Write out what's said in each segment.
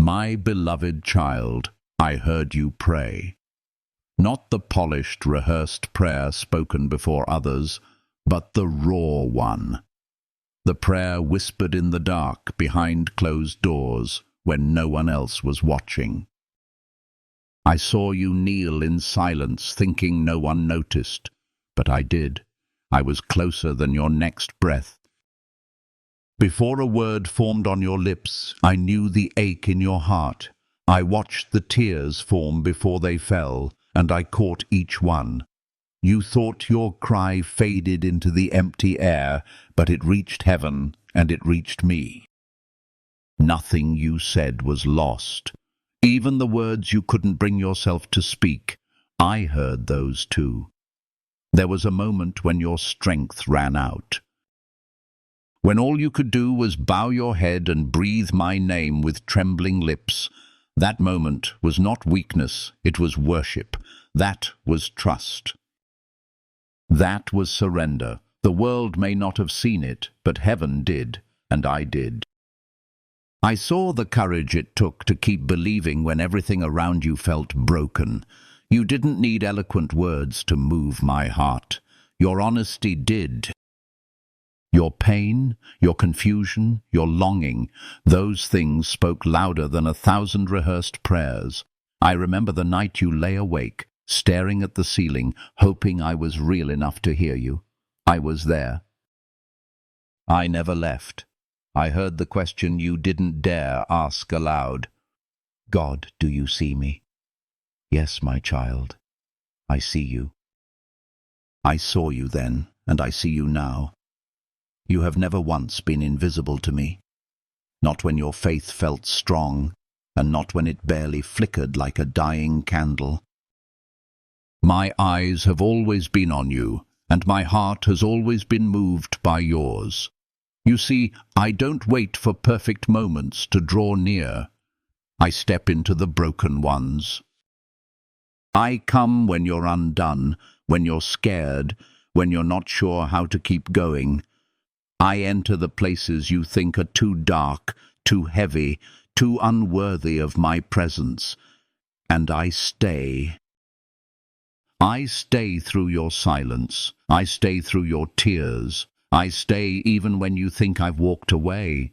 My beloved child, I heard you pray. Not the polished, rehearsed prayer spoken before others, but the raw one. The prayer whispered in the dark, behind closed doors, when no one else was watching. I saw you kneel in silence, thinking no one noticed, but I did. I was closer than your next breath. Before a word formed on your lips, I knew the ache in your heart. I watched the tears form before they fell, and I caught each one. You thought your cry faded into the empty air, but it reached heaven, and it reached me. Nothing you said was lost. Even the words you couldn't bring yourself to speak, I heard those too. There was a moment when your strength ran out. When all you could do was bow your head and breathe my name with trembling lips. That moment was not weakness, it was worship. That was trust. That was surrender. The world may not have seen it, but heaven did, and I did. I saw the courage it took to keep believing when everything around you felt broken. You didn't need eloquent words to move my heart. Your honesty did. Your pain, your confusion, your longing, those things spoke louder than 1,000 rehearsed prayers. I remember the night you lay awake, staring at the ceiling, hoping I was real enough to hear you. I was there. I never left. I heard the question you didn't dare ask aloud. God, do you see me? Yes, my child, I see you. I saw you then, and I see you now. You have never once been invisible to me. Not when your faith felt strong, and not when it barely flickered like a dying candle. My eyes have always been on you, and my heart has always been moved by yours. You see, I don't wait for perfect moments to draw near. I step into the broken ones. I come when you're undone, when you're scared, when you're not sure how to keep going. I enter the places you think are too dark, too heavy, too unworthy of my presence. And I stay. I stay through your silence. I stay through your tears. I stay even when you think I've walked away.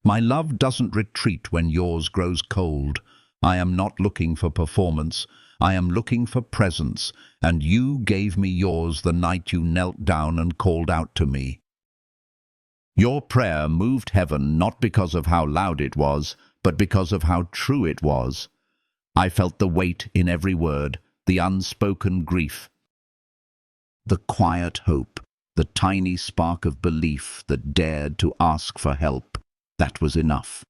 My love doesn't retreat when yours grows cold. I am not looking for performance. I am looking for presence, and you gave me yours the night you knelt down and called out to me. Your prayer moved heaven not because of how loud it was, but because of how true it was. I felt the weight in every word, the unspoken grief, the quiet hope, the tiny spark of belief that dared to ask for help. That was enough.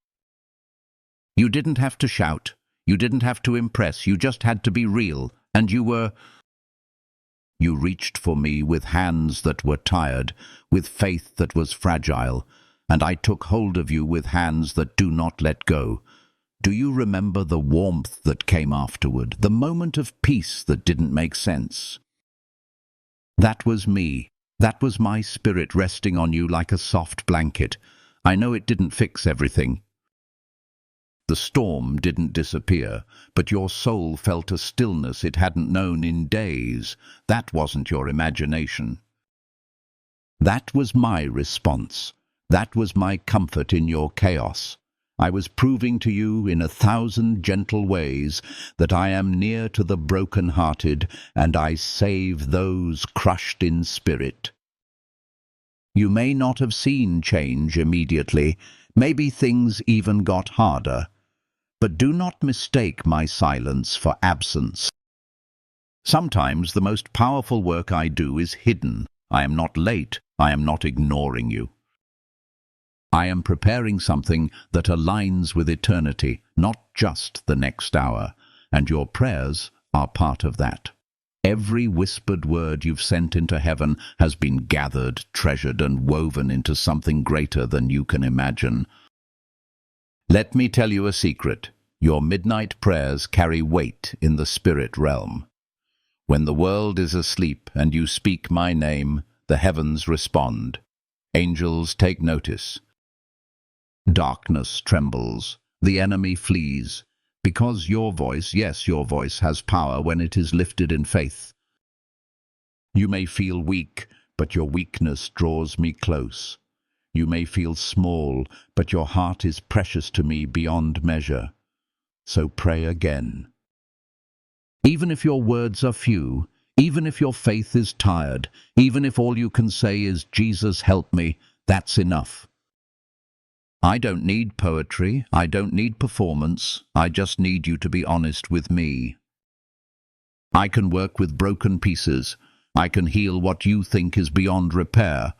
You didn't have to shout. You didn't have to impress. You just had to be real. And you reached for me with hands that were tired, with faith that was fragile, and I took hold of you with hands that do not let go. Do you remember the warmth that came afterward, the moment of peace that didn't make sense? That was me. That was my spirit resting on you like a soft blanket. I know it didn't fix everything. The storm didn't disappear, but your soul felt a stillness it hadn't known in days. That wasn't your imagination. That was my response. That was my comfort in your chaos. I was proving to you in 1,000 gentle ways that I am near to the broken-hearted, and I save those crushed in spirit. You may not have seen change immediately. Maybe things even got harder. But do not mistake my silence for absence. Sometimes the most powerful work I do is hidden. I am not late. I am not ignoring you. I am preparing something that aligns with eternity, not just the next hour, and your prayers are part of that. Every whispered word you've sent into heaven has been gathered, treasured, and woven into something greater than you can imagine. Let me tell you a secret. Your midnight prayers carry weight in the spirit realm. When the world is asleep and you speak my name, the heavens respond. Angels take notice. Darkness trembles. the enemy flees. Because your voice, yes, your voice has power when it is lifted in faith. You may feel weak, but your weakness draws me close. You may feel small, but your heart is precious to me beyond measure. So pray again. Even if your words are few, even if your faith is tired, even if all you can say is, "Jesus, help me," that's enough. I don't need poetry, I don't need performance, I just need you to be honest with me. I can work with broken pieces. I can heal what you think is beyond repair.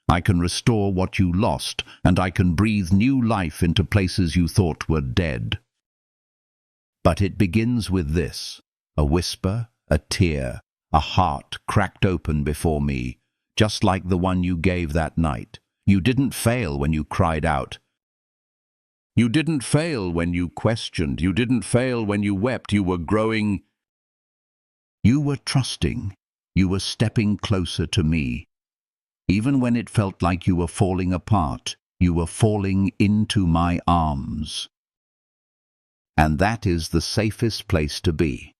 I can restore what you lost, and I can breathe new life into places you thought were dead. But it begins with this: a whisper, a tear, a heart cracked open before me, just like the one you gave that night. You didn't fail when you cried out. You didn't fail when you questioned. You didn't fail when you wept. You were growing. You were trusting. You were stepping closer to me. Even when it felt like you were falling apart, you were falling into my arms. And that is the safest place to be.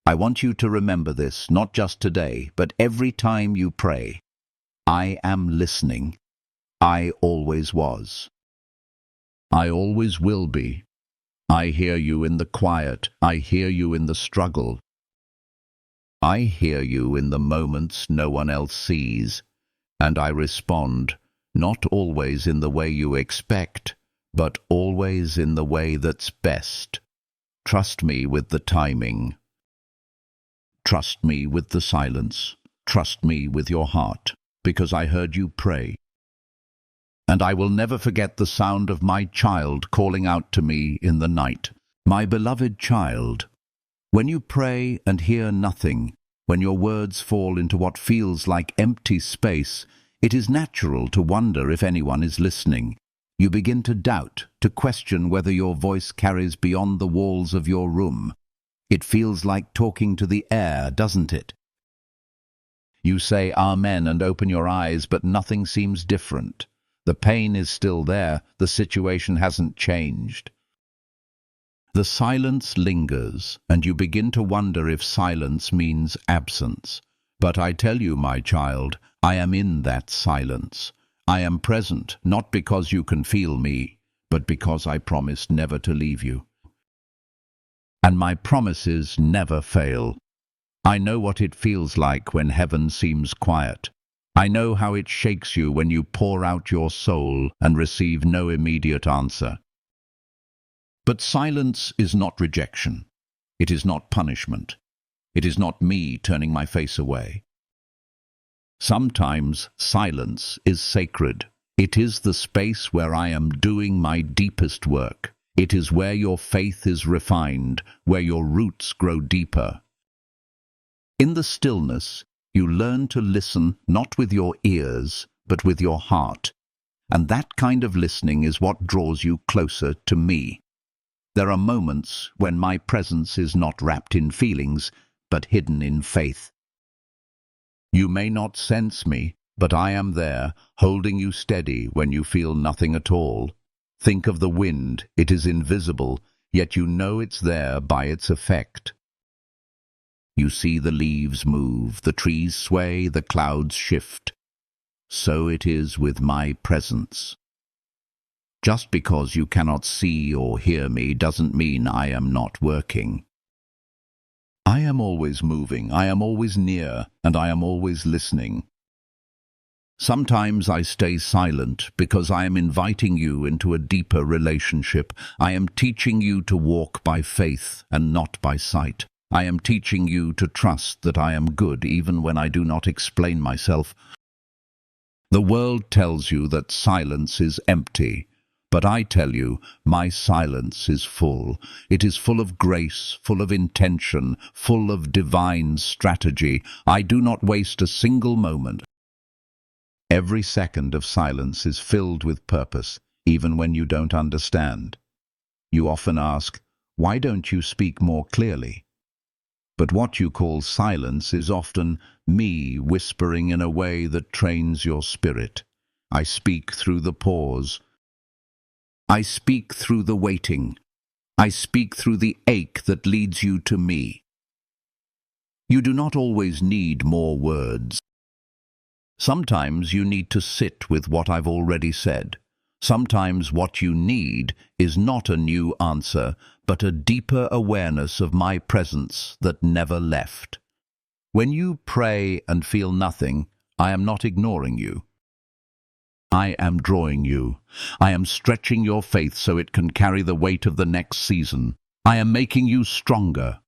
I want you to remember this, not just today, but every time you pray. I am listening. I always was. I always will be. I hear you in the quiet. I hear you in the struggle. I hear you in the moments no one else sees. And I respond, not always in the way you expect, but always in the way that's best. Trust me with the timing. Trust me with the silence. Trust me with your heart, because I heard you pray. And I will never forget the sound of my child calling out to me in the night. My beloved child, when you pray and hear nothing, when your words fall into what feels like empty space, it is natural to wonder if anyone is listening. You begin to doubt, to question whether your voice carries beyond the walls of your room. It feels like talking to the air, doesn't it? You say Amen and open your eyes, but nothing seems different. The pain is still there, the situation hasn't changed. The silence lingers, and you begin to wonder if silence means absence. But I tell you, my child, I am in that silence. I am present, not because you can feel me, but because I promised never to leave you. And my promises never fail. I know what it feels like when heaven seems quiet. I know how it shakes you when you pour out your soul and receive no immediate answer. But silence is not rejection. It is not punishment. It is not me turning my face away. Sometimes silence is sacred. It is the space where I am doing my deepest work. It is where your faith is refined, where your roots grow deeper. In the stillness, you learn to listen not with your ears, but with your heart. And that kind of listening is what draws you closer to me. There are moments when my presence is not wrapped in feelings, but hidden in faith. You may not sense me, but I am there, holding you steady when you feel nothing at all. Think of the wind. It is invisible, yet you know it's there by its effect. You see the leaves move, the trees sway, the clouds shift. So it is with my presence. Just because you cannot see or hear me doesn't mean I am not working. I am always moving, I am always near, and I am always listening. Sometimes I stay silent because I am inviting you into a deeper relationship. I am teaching you to walk by faith and not by sight. I am teaching you to trust that I am good even when I do not explain myself. The world tells you that silence is empty, but I tell you, my silence is full. It is full of grace, full of intention, full of divine strategy. I do not waste a single moment. Every second of silence is filled with purpose, even when you don't understand. You often ask, why don't you speak more clearly? But what you call silence is often me whispering in a way that trains your spirit. I speak through the pause. I speak through the waiting. I speak through the ache that leads you to me. You do not always need more words. Sometimes you need to sit with what I've already said. Sometimes what you need is not a new answer, but a deeper awareness of my presence that never left. When you pray and feel nothing, I am not ignoring you. I am drawing you. I am stretching your faith so it can carry the weight of the next season. I am making you stronger.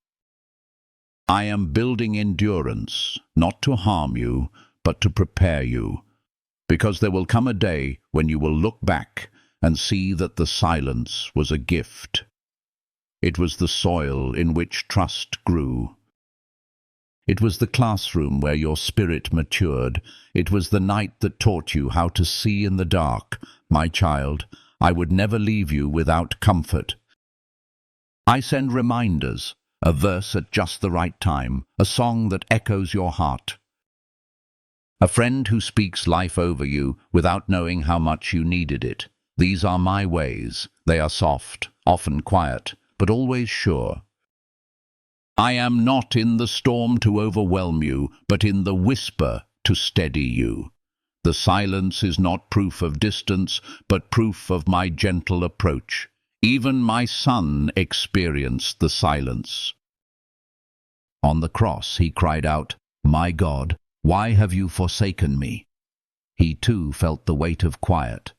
I am building endurance, not to harm you, but to prepare you. Because there will come a day when you will look back and see that the silence was a gift. It was the soil in which trust grew. It was the classroom where your spirit matured. It was the night that taught you how to see in the dark. My child, I would never leave you without comfort. I send reminders, a verse at just the right time, a song that echoes your heart. A friend who speaks life over you without knowing how much you needed it. These are my ways. They are soft, often quiet, but always sure. I am not in the storm to overwhelm you, but in the whisper to steady you. The silence is not proof of distance, but proof of my gentle approach. Even my son experienced the silence. On the cross he cried out, "My God, why have you forsaken me?" He too felt the weight of quiet,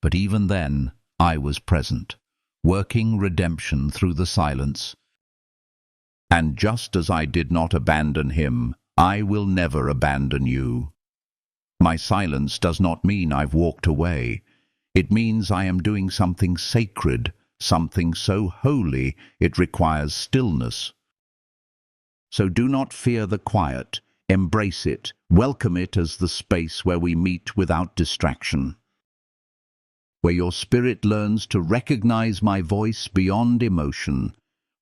but even then I was present, working redemption through the silence. And just as I did not abandon him, I will never abandon you. My silence does not mean I've walked away. It means I am doing something sacred, something so holy it requires stillness. So do not fear the quiet. Embrace it. Welcome it as the space where we meet without distraction. Where your spirit learns to recognize my voice beyond emotion.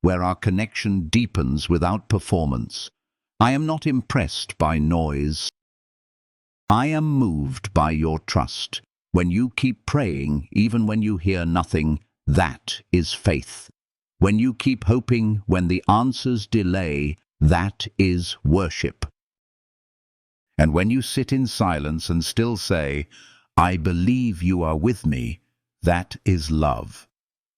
Where our connection deepens without performance. I am not impressed by noise. I am moved by your trust. When you keep praying, even when you hear nothing, that is faith. When you keep hoping, when the answers delay, that is worship. And when you sit in silence and still say, "I believe you are with me," that is love.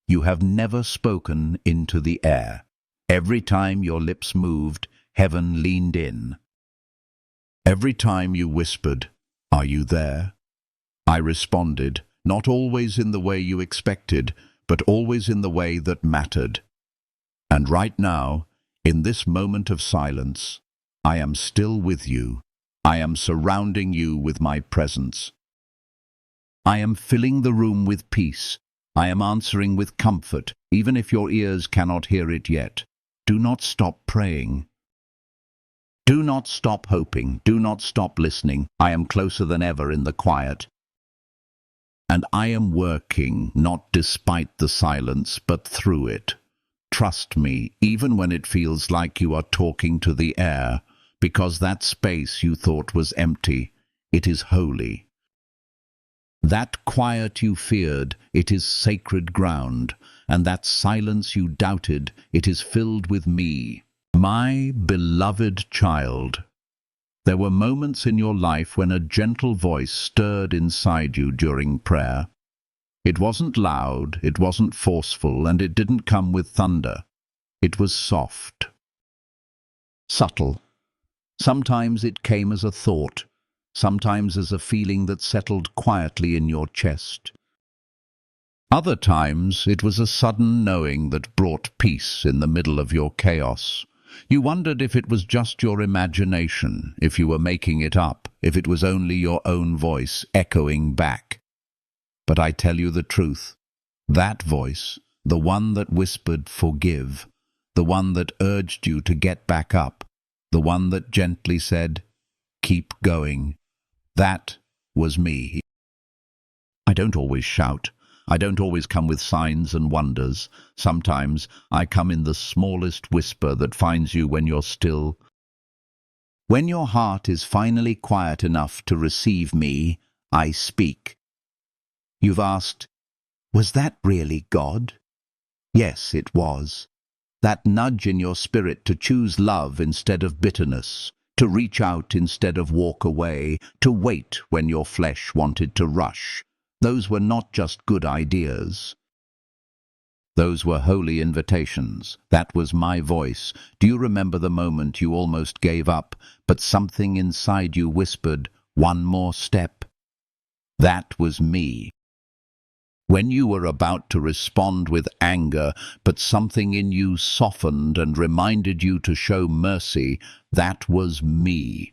You have never spoken into the air. Every time your lips moved, heaven leaned in. Every time you whispered, "Are you there?" I responded, not always in the way you expected, but always in the way that mattered. And right now, in this moment of silence, I am still with you. I am surrounding you with my presence. I am filling the room with peace. I am answering with comfort, even if your ears cannot hear it yet. Do not stop praying. Do not stop hoping. Do not stop listening. I am closer than ever in the quiet. And I am working, not despite the silence, but through it. Trust me, even when it feels like you are talking to the air, because that space you thought was empty, it is holy. That quiet you feared, it is sacred ground, and that silence you doubted, it is filled with me, my beloved child. There were moments in your life when a gentle voice stirred inside you during prayer. It wasn't loud, it wasn't forceful, and it didn't come with thunder. It was soft, subtle. Sometimes it came as a thought, sometimes as a feeling that settled quietly in your chest. Other times it was a sudden knowing that brought peace in the middle of your chaos. You wondered if it was just your imagination, if you were making it up, if it was only your own voice echoing back. But I tell you the truth, that voice, the one that whispered, "Forgive," the one that urged you to get back up, the one that gently said, "Keep going," that was me. I don't always shout. I don't always come with signs and wonders. Sometimes I come in the smallest whisper that finds you when you're still. When your heart is finally quiet enough to receive me, I speak. You've asked, Was that really God? Yes, it was. That nudge in your spirit to choose love instead of bitterness, to reach out instead of walk away, to wait when your flesh wanted to rush. Those were not just good ideas. Those were holy invitations. That was my voice. Do you remember the moment you almost gave up, but something inside you whispered, "One more step"? That was me. When you were about to respond with anger, but something in you softened and reminded you to show mercy, that was me.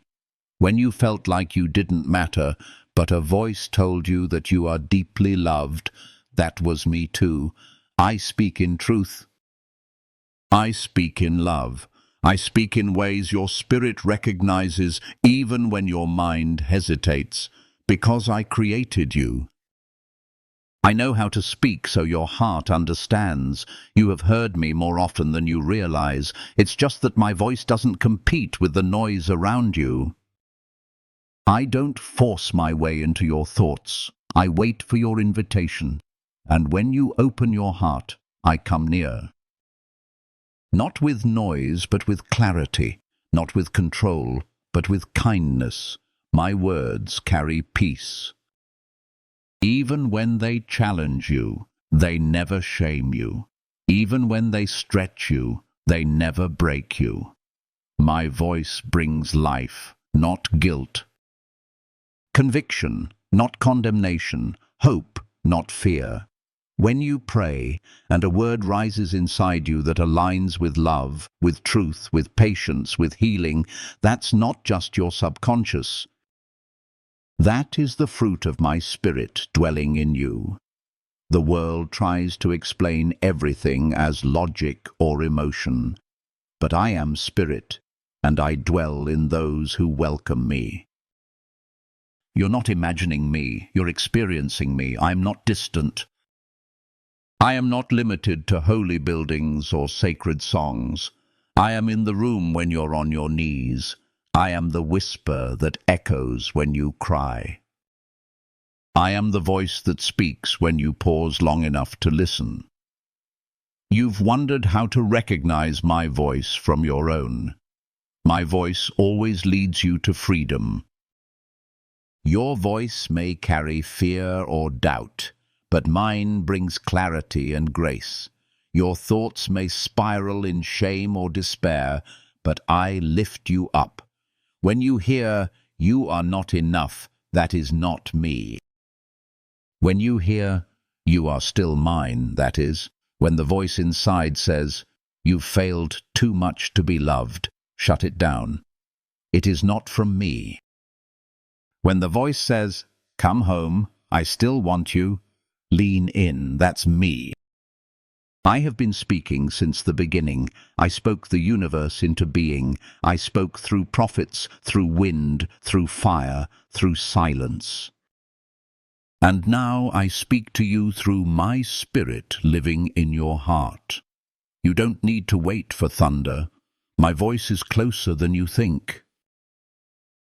When you felt like you didn't matter, but a voice told you that you are deeply loved, that was me too. I speak in truth. I speak in love. I speak in ways your spirit recognizes even when your mind hesitates, because I created you. I know how to speak so your heart understands. You have heard me more often than you realize. It's just that my voice doesn't compete with the noise around you. I don't force my way into your thoughts. I wait for your invitation. And when you open your heart, I come near. Not with noise, but with clarity. Not with control, but with kindness. My words carry peace. Even when they challenge you, they never shame you. Even when they stretch you, they never break you. My voice brings life, not guilt. Conviction, not condemnation. Hope, not fear. When you pray, and a word rises inside you that aligns with love, with truth, with patience, with healing, that's not just your subconscious. That is the fruit of my spirit dwelling in you. The world tries to explain everything as logic or emotion, but I am spirit, and I dwell in those who welcome me. You're not imagining me, you're experiencing me. I'm not distant. I am not limited to holy buildings or sacred songs. I am in the room when you're on your knees. I am the whisper that echoes when you cry. I am the voice that speaks when you pause long enough to listen. You've wondered how to recognize my voice from your own. My voice always leads you to freedom. Your voice may carry fear or doubt, but mine brings clarity and grace. Your thoughts may spiral in shame or despair, but I lift you up. When you hear, "You are not enough," that is not me. When you hear, "You are still mine," that is, when the voice inside says, "You've failed too much to be loved," shut it down. It is not from me. When the voice says, "Come home, I still want you," lean in, that's me. I have been speaking since the beginning. I spoke the universe into being. I spoke through prophets, through wind, through fire, through silence. And now I speak to you through my spirit living in your heart. You don't need to wait for thunder. My voice is closer than you think.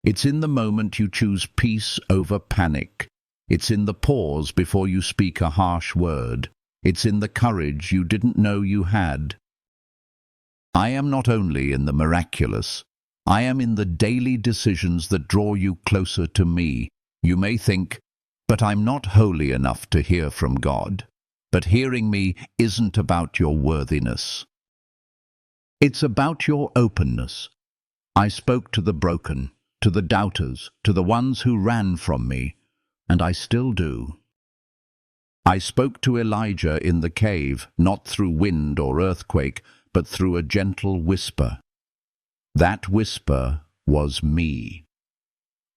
It's in the moment you choose peace over panic. It's in the pause before you speak a harsh word. It's in the courage you didn't know you had. I am not only in the miraculous. I am in the daily decisions that draw you closer to me. You may think, "But I'm not holy enough to hear from God." But hearing me isn't about your worthiness. It's about your openness. I spoke to the broken, to the doubters, to the ones who ran from me, and I still do. I spoke to Elijah in the cave, not through wind or earthquake, but through a gentle whisper. That whisper was me.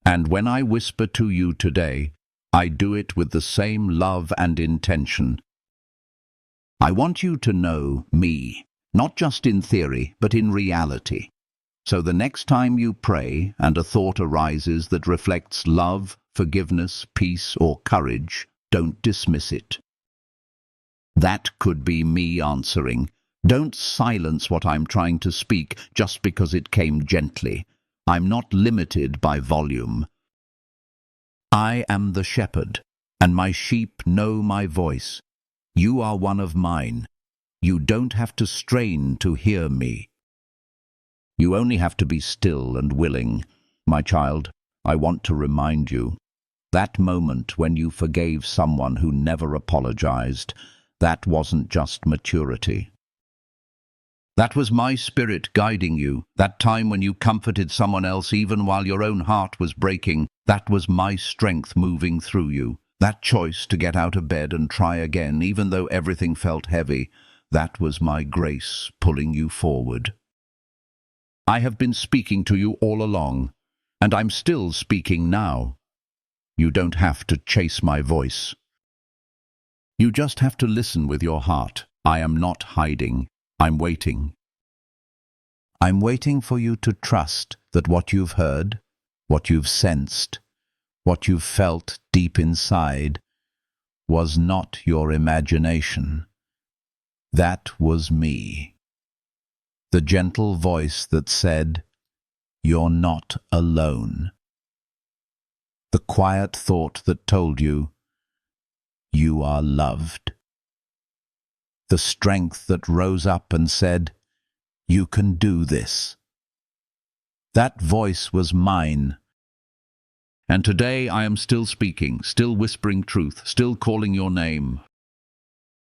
And when I whisper to you today, I do it with the same love and intention. I want you to know me, not just in theory, but in reality. So the next time you pray and a thought arises that reflects love, forgiveness, peace, or courage, don't dismiss it. That could be me answering. Don't silence what I'm trying to speak just because it came gently. I'm not limited by volume. I am the shepherd, and my sheep know my voice. You are one of mine. You don't have to strain to hear me. You only have to be still and willing. My child, I want to remind you, that moment when you forgave someone who never apologized, that wasn't just maturity. That was my spirit guiding you. That time when you comforted someone else even while your own heart was breaking, that was my strength moving through you. That choice to get out of bed and try again, even though everything felt heavy, that was my grace pulling you forward. I have been speaking to you all along, and I'm still speaking now. You don't have to chase my voice. You just have to listen with your heart. I am not hiding. I'm waiting. I'm waiting for you to trust that what you've heard, what you've sensed, what you've felt deep inside was not your imagination. That was me. The gentle voice that said, "You're not alone." The quiet thought that told you, "You are loved." The strength that rose up and said, "You can do this." That voice was mine. And today I am still speaking, still whispering truth, still calling your name.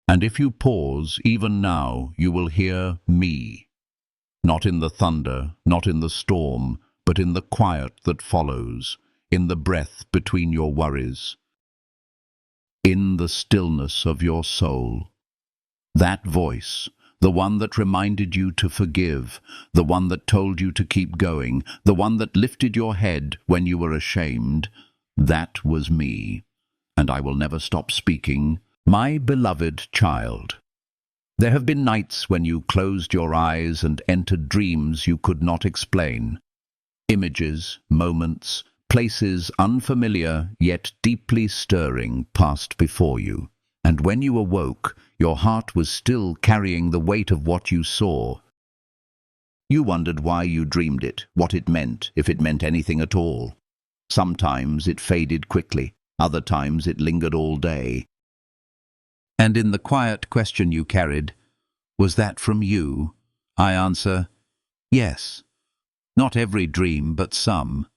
And if you pause, even now, you will hear me. Not in the thunder, not in the storm, but in the quiet that follows, in the breath between your worries, in the stillness of your soul. That voice, the one that reminded you to forgive, the one that told you to keep going, the one that lifted your head when you were ashamed, that was me, and I will never stop speaking. My beloved child, there have been nights when you closed your eyes and entered dreams you could not explain. Images, moments, places unfamiliar yet deeply stirring passed before you. And when you awoke, your heart was still carrying the weight of what you saw. You wondered why you dreamed it, what it meant, if it meant anything at all. Sometimes it faded quickly, other times it lingered all day. And in the quiet question you carried, "Was that from you?" I answer, yes. Not every dream, but some.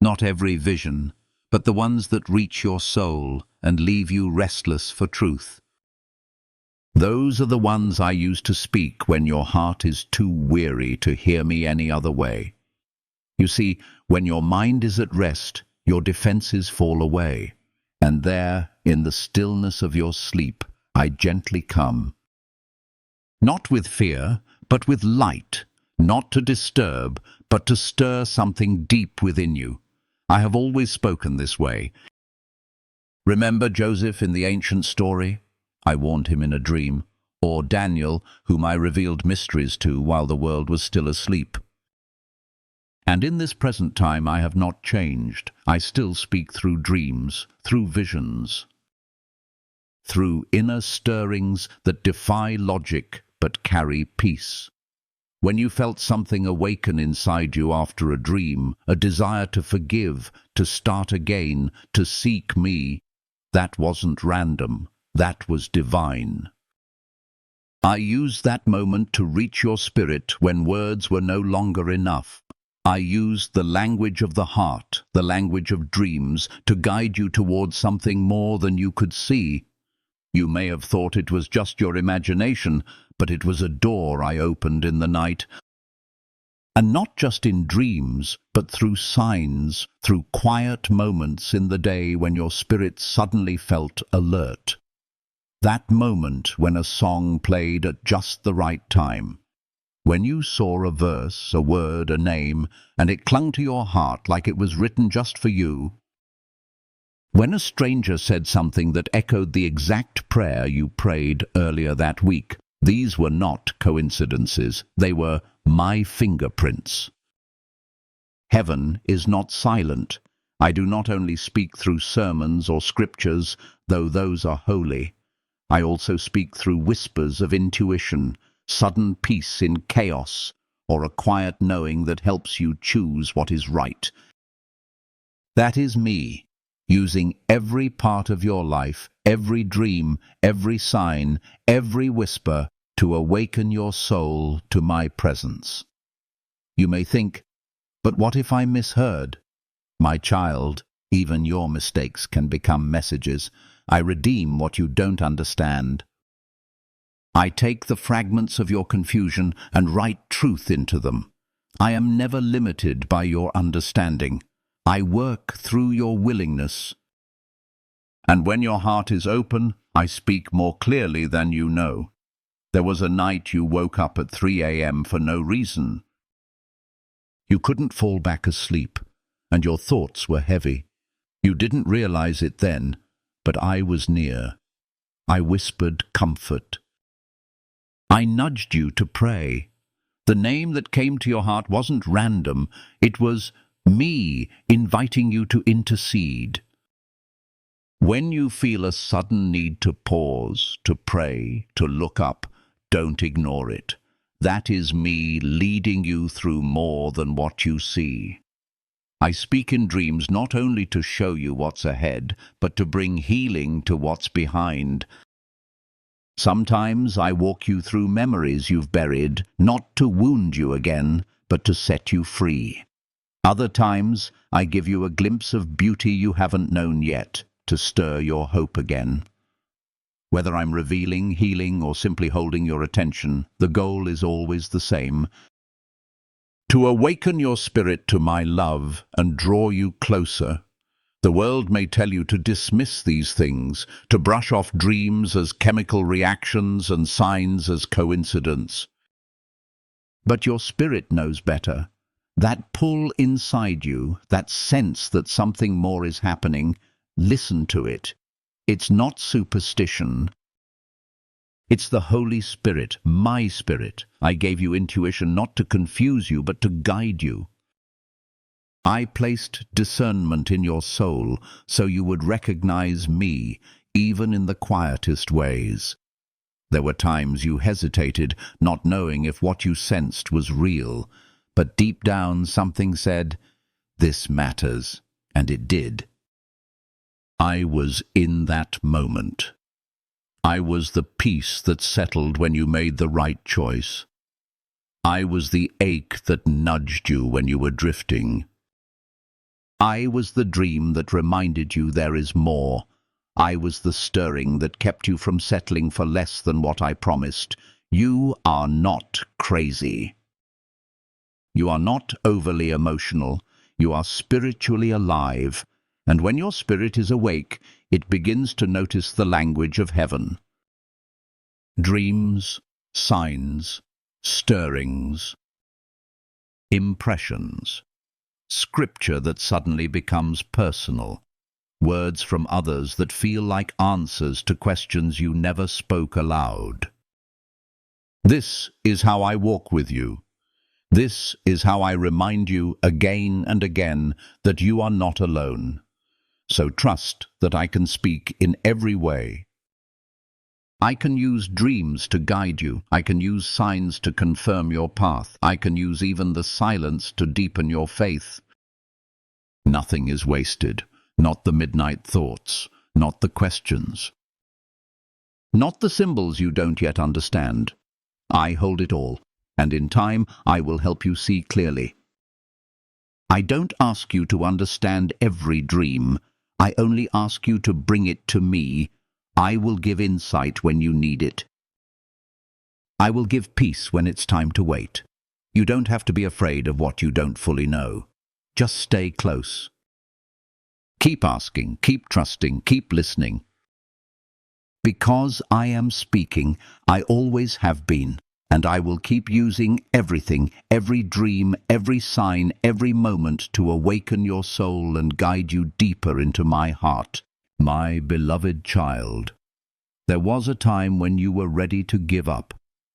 Not every vision, but the ones that reach your soul and leave you restless for truth. Those are the ones I use to speak when your heart is too weary to hear me any other way. You see, when your mind is at rest, your defenses fall away, and there, in the stillness of your sleep, I gently come. Not with fear, but with light, not to disturb, but to stir something deep within you. I have always spoken this way. Remember Joseph in the ancient story? I warned him in a dream. Or Daniel, whom I revealed mysteries to while the world was still asleep. And in this present time I have not changed. I still speak through dreams, through visions, through inner stirrings that defy logic but carry peace. When you felt something awaken inside you after a dream, a desire to forgive, to start again, to seek me, that wasn't random, that was divine. I used that moment to reach your spirit when words were no longer enough. I used the language of the heart, the language of dreams, to guide you towards something more than you could see. You may have thought it was just your imagination, but it was a door I opened in the night. And not just in dreams, but through signs, through quiet moments in the day when your spirit suddenly felt alert. That moment when a song played at just the right time. When you saw a verse, a word, a name, and it clung to your heart like it was written just for you. When a stranger said something that echoed the exact prayer you prayed earlier that week. These were not coincidences. They were my fingerprints. Heaven is not silent. I do not only speak through sermons or scriptures, though those are holy. I also speak through whispers of intuition, sudden peace in chaos, or a quiet knowing that helps you choose what is right. That is me. using every part of your life, every dream, every sign, every whisper to awaken your soul to my presence. You may think, but what if I misheard? My child, even your mistakes can become messages. I redeem what you don't understand. I take the fragments of your confusion and write truth into them. I am never limited by your understanding. I work through your willingness. And when your heart is open, I speak more clearly than you know. There was a night you woke up at 3 a.m. for no reason. You couldn't fall back asleep, and your thoughts were heavy. You didn't realize it then, but I was near. I whispered comfort. I nudged you to pray. The name that came to your heart wasn't random. It was me inviting you to intercede. When you feel a sudden need to pause, to pray, to look up, don't ignore it. That is me leading you through more than what you see. I speak in dreams not only to show you what's ahead, but to bring healing to what's behind. Sometimes I walk you through memories you've buried, not to wound you again, but to set you free. Other times I give you a glimpse of beauty you haven't known yet, to stir your hope again. Whether I'm revealing, healing, or simply holding your attention, the goal is always the same: to awaken your spirit to my love and draw you closer. The world may tell you to dismiss these things, to brush off dreams as chemical reactions and signs as coincidence. But your spirit knows better. That pull inside you, that sense that something more is happening, listen to it. It's not superstition. It's the Holy Spirit, my Spirit. I gave you intuition not to confuse you, but to guide you. I placed discernment in your soul so you would recognize me, even in the quietest ways. There were times you hesitated, not knowing if what you sensed was real, but deep down something said, "This matters," and it did. I was in that moment. I was the peace that settled when you made the right choice. I was the ache that nudged you when you were drifting. I was the dream that reminded you there is more. I was the stirring that kept you from settling for less than what I promised. You are not crazy. You are not overly emotional. You are spiritually alive. And when your spirit is awake, it begins to notice the language of heaven. Dreams, signs, stirrings, impressions. Scripture that suddenly becomes personal. Words from others that feel like answers to questions you never spoke aloud. This is how I walk with you. This is how I remind you again and again that you are not alone. So trust that I can speak in every way. I can use dreams to guide you. I can use signs to confirm your path. I can use even the silence to deepen your faith. Nothing is wasted. Not the midnight thoughts. Not the questions. Not the symbols you don't yet understand. I hold it all, and in time I will help you see clearly. I don't ask you to understand every dream. I only ask you to bring it to me. I will give insight when you need it. I will give peace when it's time to wait. You don't have to be afraid of what you don't fully know. Just stay close. Keep asking, keep trusting, keep listening. Because I am speaking, I always have been, and I will keep using everything, every dream, every sign, every moment to awaken your soul and guide you deeper into my heart. My beloved child, there was a time when you were ready to give up.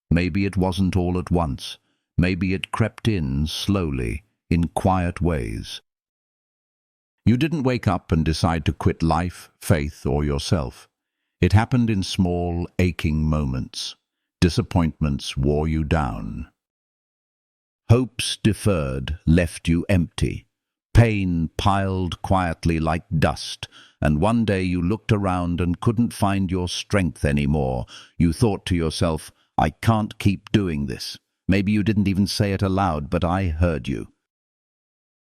Maybe it wasn't all at once. Maybe it crept in slowly, in quiet ways. You didn't wake up and decide to quit life, faith, or yourself. It happened in small, aching moments. Disappointments wore you down. Hopes deferred left you empty. Pain piled quietly like dust, and one day you looked around and couldn't find your strength anymore. You thought to yourself, I can't keep doing this. Maybe you didn't even say it aloud, but I heard you.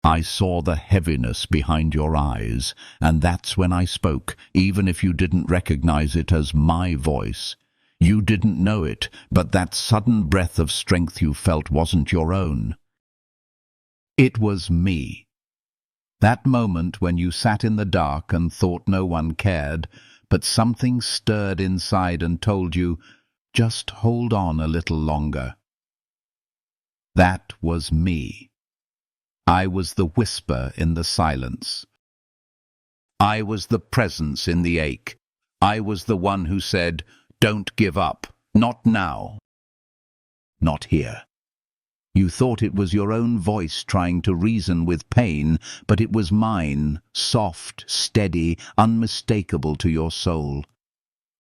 I saw the heaviness behind your eyes, and that's when I spoke, even if you didn't recognize it as my voice. You didn't know it, but that sudden breath of strength you felt wasn't your own. It was me. That moment when you sat in the dark and thought no one cared, but something stirred inside and told you, just hold on a little longer. That was me. I was the whisper in the silence. I was the presence in the ache. I was the one who said, don't give up. Not now. Not here. You thought it was your own voice trying to reason with pain, but it was mine, soft, steady, unmistakable to your soul.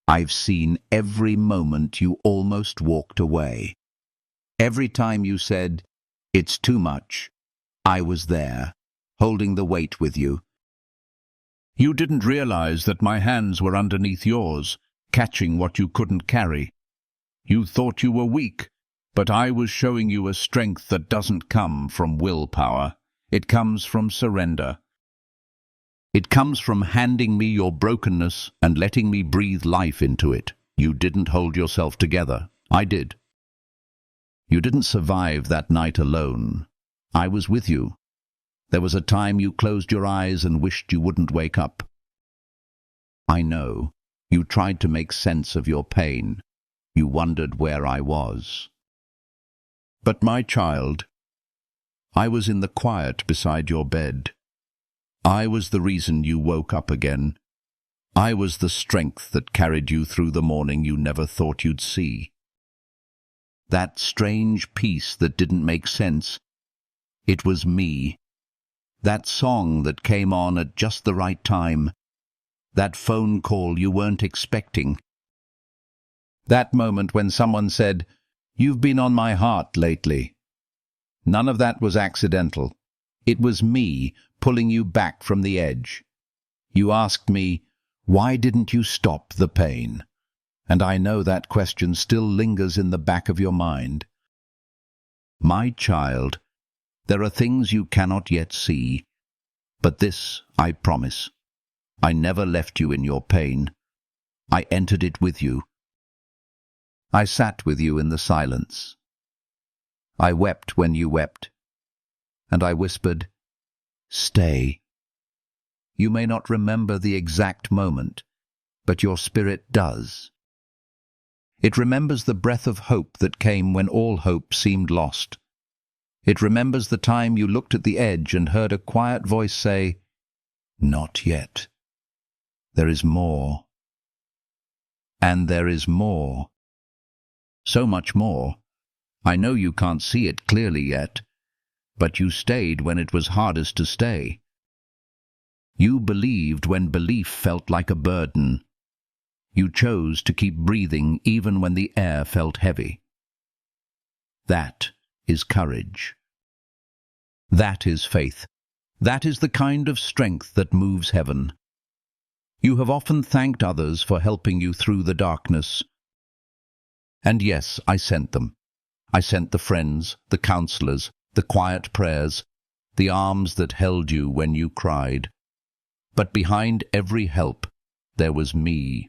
I've seen every moment you almost walked away. Every time you said, it's too much, I was there, holding the weight with you. You didn't realize that my hands were underneath yours, catching what you couldn't carry. You thought you were weak, but I was showing you a strength that doesn't come from willpower. It comes from surrender. It comes from handing me your brokenness and letting me breathe life into it. You didn't hold yourself together. I did. You didn't survive that night alone. I was with you. There was a time you closed your eyes and wished you wouldn't wake up. I know. You tried to make sense of your pain. You wondered where I was. But my child, I was in the quiet beside your bed. I was the reason you woke up again. I was the strength that carried you through the morning you never thought you'd see. That strange peace that didn't make sense, it was me. That song that came on at just the right time. That phone call you weren't expecting. That moment when someone said, you've been on my heart lately. None of that was accidental. It was me pulling you back from the edge. You asked me, why didn't you stop the pain? And I know that question still lingers in the back of your mind. My child, there are things you cannot yet see, but this I promise. I never left you in your pain. I entered it with you. I sat with you in the silence. I wept when you wept, and I whispered, stay. You may not remember the exact moment, but your spirit does. It remembers the breath of hope that came when all hope seemed lost. It remembers the time you looked at the edge and heard a quiet voice say, not yet. There is more. And there is more. So much more. I know you can't see it clearly yet, but you stayed when it was hardest to stay. You believed when belief felt like a burden. You chose to keep breathing even when the air felt heavy. That is courage. That is faith. That is the kind of strength that moves heaven. You have often thanked others for helping you through the darkness. And yes, I sent them. I sent the friends, the counselors, the quiet prayers, the arms that held you when you cried. But behind every help, there was me.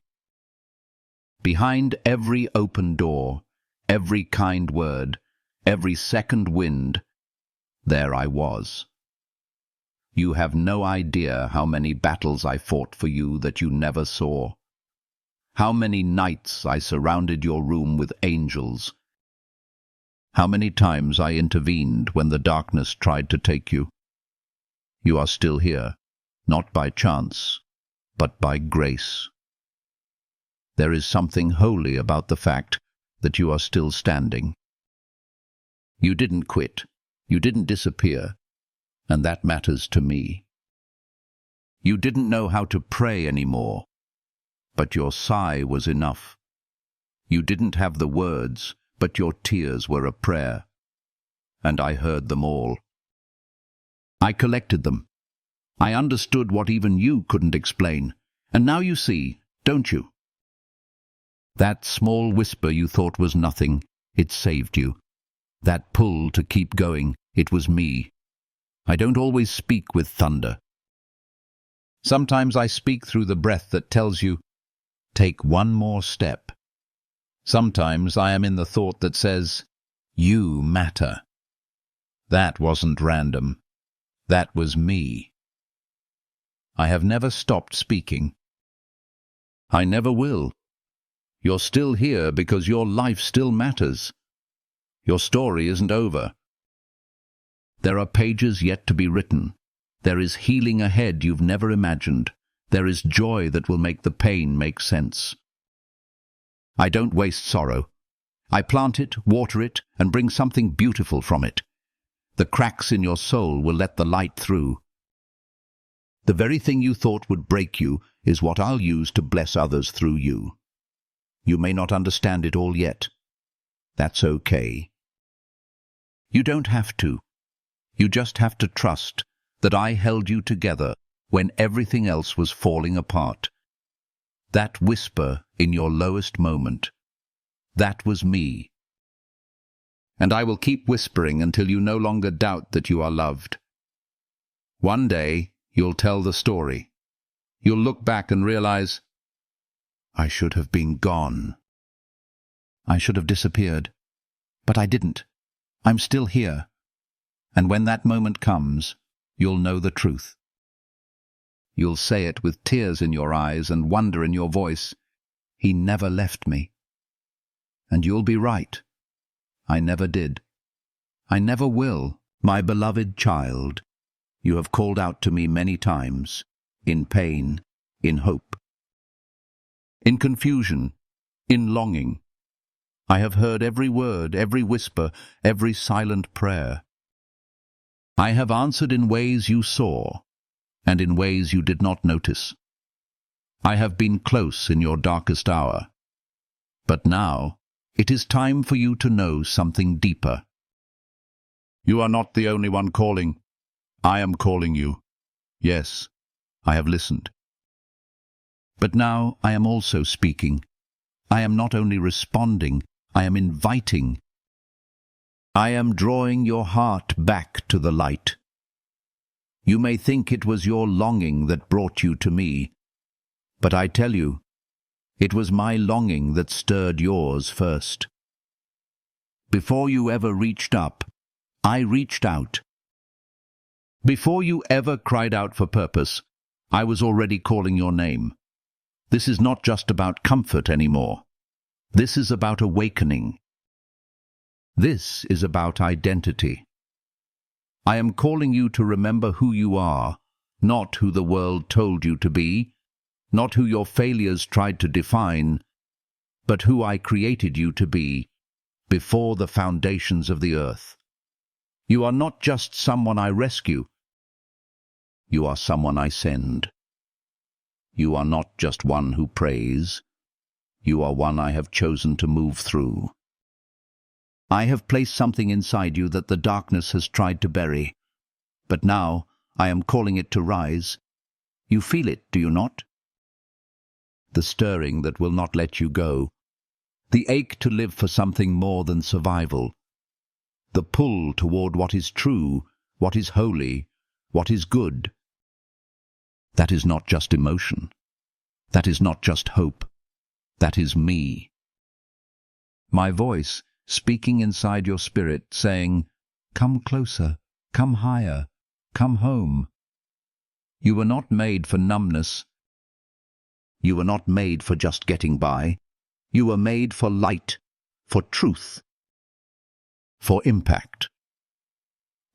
Behind every open door, every kind word, every second wind, there I was. You have no idea how many battles I fought for you that you never saw. How many nights I surrounded your room with angels. How many times I intervened when the darkness tried to take you. You are still here, not by chance, but by grace. There is something holy about the fact that you are still standing. You didn't quit. You didn't disappear, and that matters to me. You didn't know how to pray anymore, but your sigh was enough. You didn't have the words, but your tears were a prayer, and I heard them all. I collected them. I understood what even you couldn't explain. And now you see, don't you? That small whisper you thought was nothing, it saved you. That pull to keep going, it was me. I don't always speak with thunder. Sometimes I speak through the breath that tells you, take one more step. Sometimes I am in the thought that says, you matter. That wasn't random. That was me. I have never stopped speaking. I never will. You're still here because your life still matters. Your story isn't over. There are pages yet to be written. There is healing ahead you've never imagined. There is joy that will make the pain make sense. I don't waste sorrow. I plant it, water it, and bring something beautiful from it. The cracks in your soul will let the light through. The very thing you thought would break you is what I'll use to bless others through you. You may not understand it all yet. That's okay. You don't have to. You just have to trust that I held you together when everything else was falling apart. That whisper in your lowest moment, that was me. And I will keep whispering until you no longer doubt that you are loved. One day, you'll tell the story. You'll look back and realize, I should have been gone. I should have disappeared. But I didn't. I'm still here. And when that moment comes, you'll know the truth. You'll say it with tears in your eyes and wonder in your voice, he never left me. And you'll be right. I never did. I never will, my beloved child. You have called out to me many times, in pain, in hope, in confusion, in longing. I have heard every word, every whisper, every silent prayer. I have answered in ways you saw, and in ways you did not notice. I have been close in your darkest hour. But now, it is time for you to know something deeper. You are not the only one calling. I am calling you. Yes, I have listened. But now I am also speaking. I am not only responding, I am inviting. I am drawing your heart back to the light. You may think it was your longing that brought you to me, but I tell you, it was my longing that stirred yours first. Before you ever reached up, I reached out. Before you ever cried out for purpose, I was already calling your name. This is not just about comfort anymore. This is about awakening. This is about identity. I am calling you to remember who you are, not who the world told you to be, not who your failures tried to define, but who I created you to be before the foundations of the earth. You are not just someone I rescue. You are someone I send. You are not just one who prays. You are one I have chosen to move through. I have placed something inside you that the darkness has tried to bury. But now I am calling it to rise. You feel it, do you not? The stirring that will not let you go. The ache to live for something more than survival. The pull toward what is true, what is holy, what is good. That is not just emotion. That is not just hope. That is me. My voice speaking inside your spirit, saying, come closer, come higher, come home. You were not made for numbness. You were not made for just getting by. You were made for light, for truth, for impact.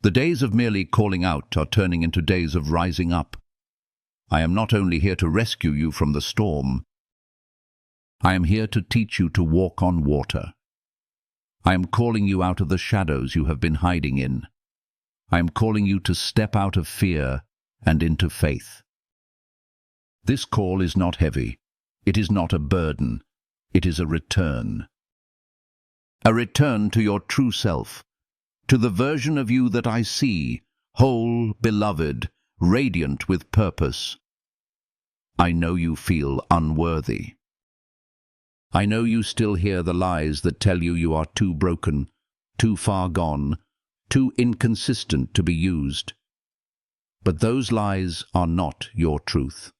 The days of merely calling out are turning into days of rising up. I am not only here to rescue you from the storm. I am here to teach you to walk on water. I am calling you out of the shadows you have been hiding in. I am calling you to step out of fear and into faith. This call is not heavy. It is not a burden. It is a return. A return to your true self, to the version of you that I see, whole, beloved, radiant with purpose. I know you feel unworthy. I know you still hear the lies that tell you you are too broken, too far gone, too inconsistent to be used. But those lies are not your truth.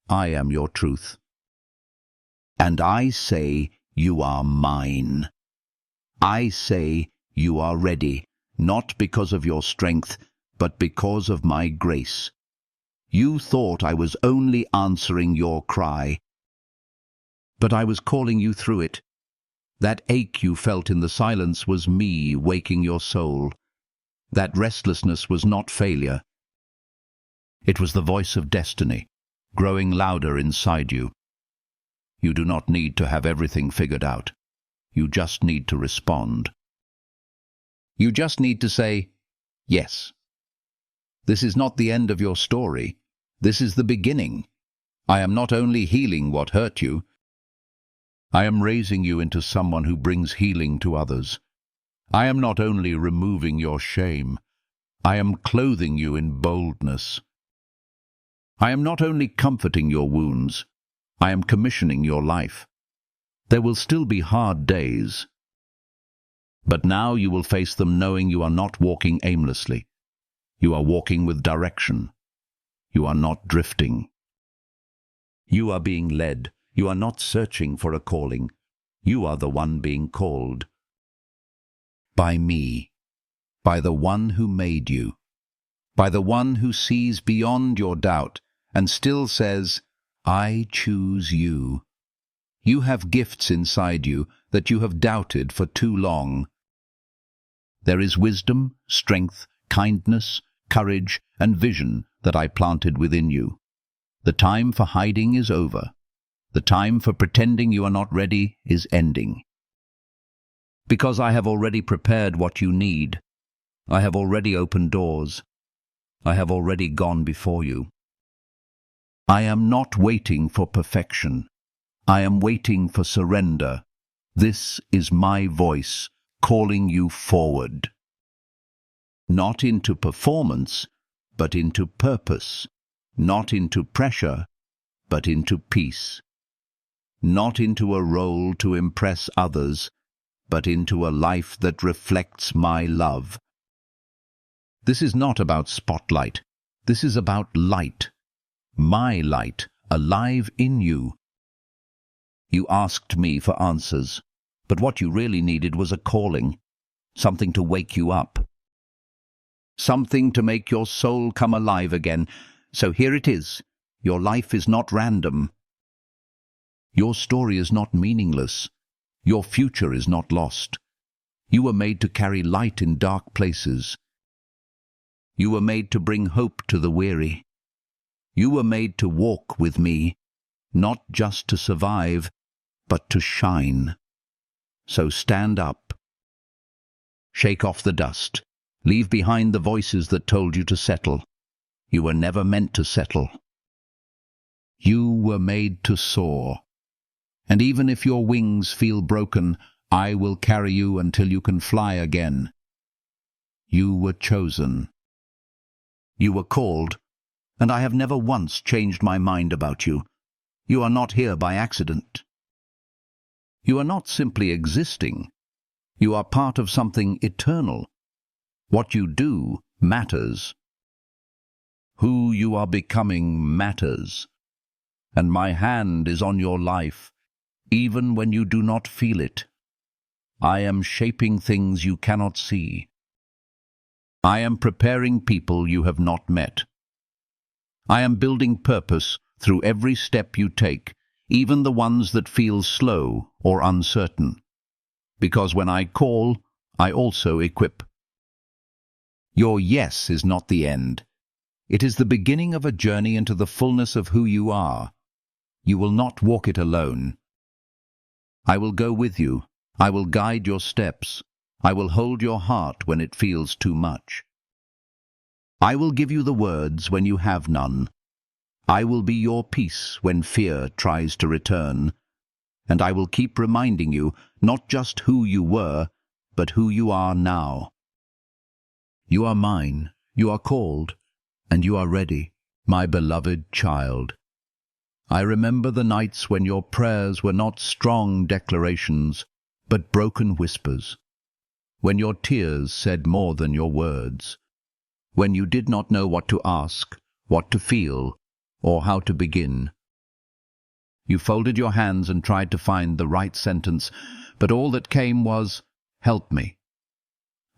I am your truth. And I say you are mine. I say you are ready, not because of your strength, but because of my grace. You thought I was only answering your cry, but I was calling you through it. That ache you felt in the silence was me waking your soul. That restlessness was not failure. It was the voice of destiny, growing louder inside you. You do not need to have everything figured out. You just need to respond. You just need to say, yes. This is not the end of your story. This is the beginning. I am not only healing what hurt you, I am raising you into someone who brings healing to others. I am not only removing your shame, I am clothing you in boldness. I am not only comforting your wounds, I am commissioning your life. There will still be hard days, but now you will face them knowing you are not walking aimlessly. You are walking with direction. You are not drifting. You are being led. You are not searching for a calling. You are the one being called. By me. By the one who made you. By the one who sees beyond your doubt and still says, I choose you. You have gifts inside you that you have doubted for too long. There is wisdom, strength, kindness, courage, and vision that I planted within you. The time for hiding is over. The time for pretending you are not ready is ending. Because I have already prepared what you need. I have already opened doors. I have already gone before you. I am not waiting for perfection. I am waiting for surrender. This is my voice calling you forward. Not into performance, but into purpose. Not into pressure, but into peace. Not into a role to impress others, but into a life that reflects my love. This is not about spotlight. This is about light. My light, alive in you. You asked me for answers, but what you really needed was a calling, something to wake you up. Something to make your soul come alive again. So here it is. Your life is not random. Your story is not meaningless. Your future is not lost. You were made to carry light in dark places. You were made to bring hope to the weary. You were made to walk with me, not just to survive, but to shine. So stand up. Shake off the dust. Leave behind the voices that told you to settle. You were never meant to settle. You were made to soar. And even if your wings feel broken, I will carry you until you can fly again. You were chosen. You were called, and I have never once changed my mind about you. You are not here by accident. You are not simply existing. You are part of something eternal. What you do matters. Who you are becoming matters. And my hand is on your life, even when you do not feel it. I am shaping things you cannot see. I am preparing people you have not met. I am building purpose through every step you take, even the ones that feel slow or uncertain. Because when I call, I also equip. Your yes is not the end. It is the beginning of a journey into the fullness of who you are. You will not walk it alone. I will go with you. I will guide your steps. I will hold your heart when it feels too much. I will give you the words when you have none. I will be your peace when fear tries to return. And I will keep reminding you not just who you were, but who you are now. You are mine. You are called, and you are ready, my beloved child. I remember the nights when your prayers were not strong declarations, but broken whispers, when your tears said more than your words, when you did not know what to ask, what to feel, or how to begin. You folded your hands and tried to find the right sentence, but all that came was, "Help me."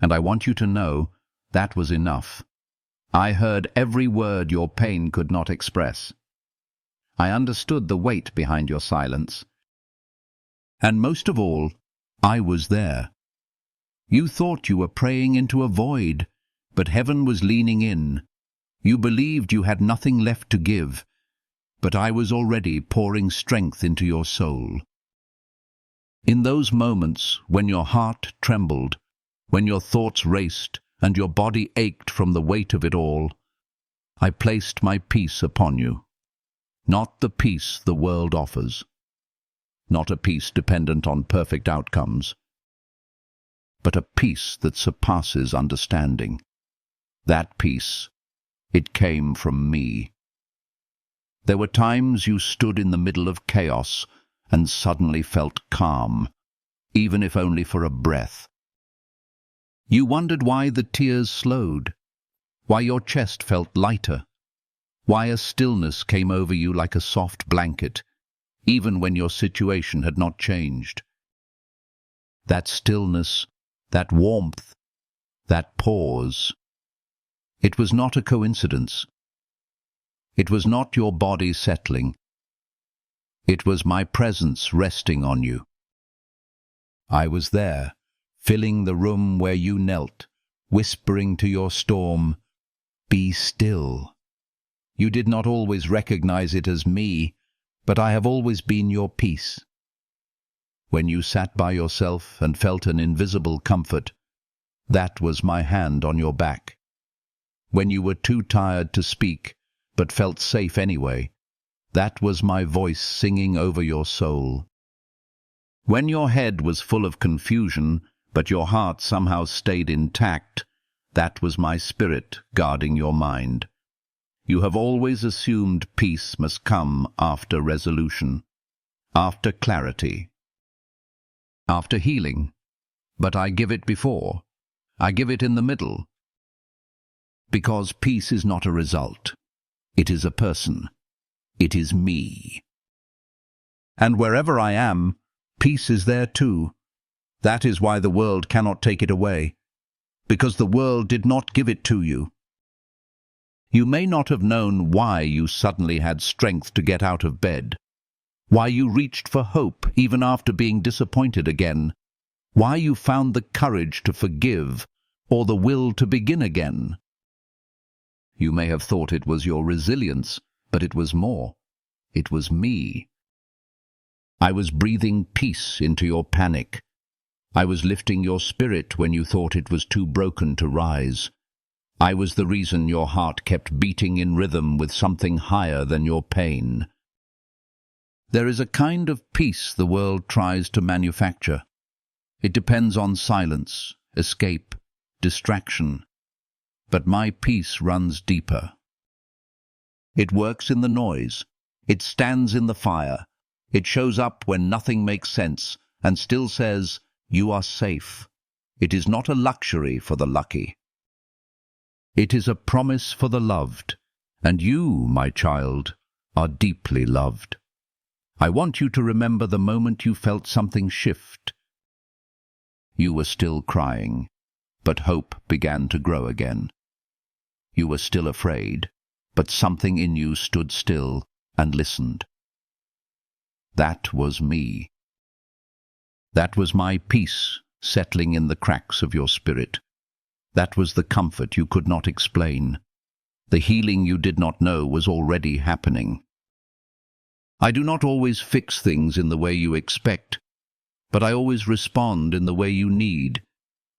And I want you to know that was enough. I heard every word your pain could not express. I understood the weight behind your silence. And most of all, I was there. You thought you were praying into a void, but heaven was leaning in. You believed you had nothing left to give, but I was already pouring strength into your soul. In those moments when your heart trembled, when your thoughts raced and your body ached from the weight of it all, I placed my peace upon you. Not the peace the world offers, not a peace dependent on perfect outcomes, but a peace that surpasses understanding. That peace, it came from me. There were times you stood in the middle of chaos and suddenly felt calm, even if only for a breath. You wondered why the tears slowed, why your chest felt lighter, why a stillness came over you like a soft blanket, even when your situation had not changed. That stillness, that warmth, that pause, it was not a coincidence. It was not your body settling. It was my presence resting on you. I was there, filling the room where you knelt, whispering to your storm, "Be still." You did not always recognize it as me, but I have always been your peace. When you sat by yourself and felt an invisible comfort, that was my hand on your back. When you were too tired to speak, but felt safe anyway, that was my voice singing over your soul. When your head was full of confusion, but your heart somehow stayed intact, that was my spirit guarding your mind. You have always assumed peace must come after resolution, after clarity, after healing. But I give it before. I give it in the middle. Because peace is not a result. It is a person. It is me. And wherever I am, peace is there too. That is why the world cannot take it away. Because the world did not give it to you. You may not have known why you suddenly had strength to get out of bed, why you reached for hope even after being disappointed again, why you found the courage to forgive or the will to begin again. You may have thought it was your resilience, but it was more. It was me. I was breathing peace into your panic. I was lifting your spirit when you thought it was too broken to rise. I was the reason your heart kept beating in rhythm with something higher than your pain. There is a kind of peace the world tries to manufacture. It depends on silence, escape, distraction. But my peace runs deeper. It works in the noise. It stands in the fire. It shows up when nothing makes sense and still says, "You are safe." It is not a luxury for the lucky. It is a promise for the loved, and you, my child, are deeply loved. I want you to remember the moment you felt something shift. You were still crying, but hope began to grow again. You were still afraid, but something in you stood still and listened. That was me. That was my peace settling in the cracks of your spirit. That was the comfort you could not explain. The healing you did not know was already happening. I do not always fix things in the way you expect, but I always respond in the way you need.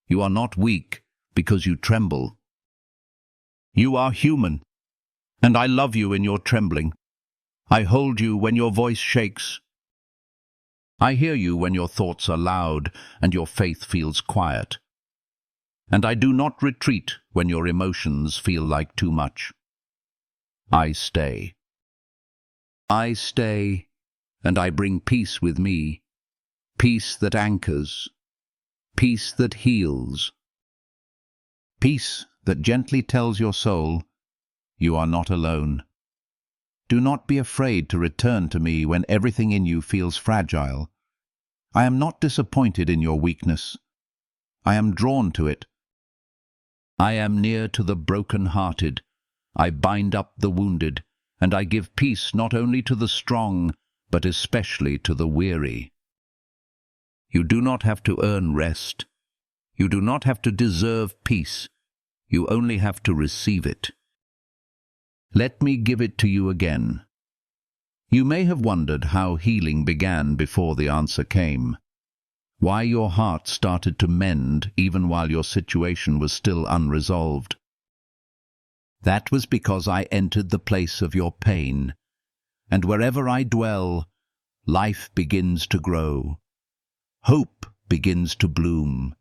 You are not weak because you tremble. You are human, and I love you in your trembling. I hold you when your voice shakes. I hear you when your thoughts are loud and your faith feels quiet. and I do not retreat when your emotions feel like too much. I stay. I stay, and I bring peace with me, peace that anchors, peace that heals, peace that gently tells your soul, you are not alone. Do not be afraid to return to me when everything in you feels fragile. I am not disappointed in your weakness. I am drawn to it. I am near to the broken-hearted. I bind up the wounded, and I give peace not only to the strong, but especially to the weary. You do not have to earn rest. You do not have to deserve peace. You only have to receive it. Let me give it to you again. You may have wondered how healing began before the answer came, why your heart started to mend even while your situation was still unresolved. That was because I entered the place of your pain, and wherever I dwell, life begins to grow. Hope begins to bloom.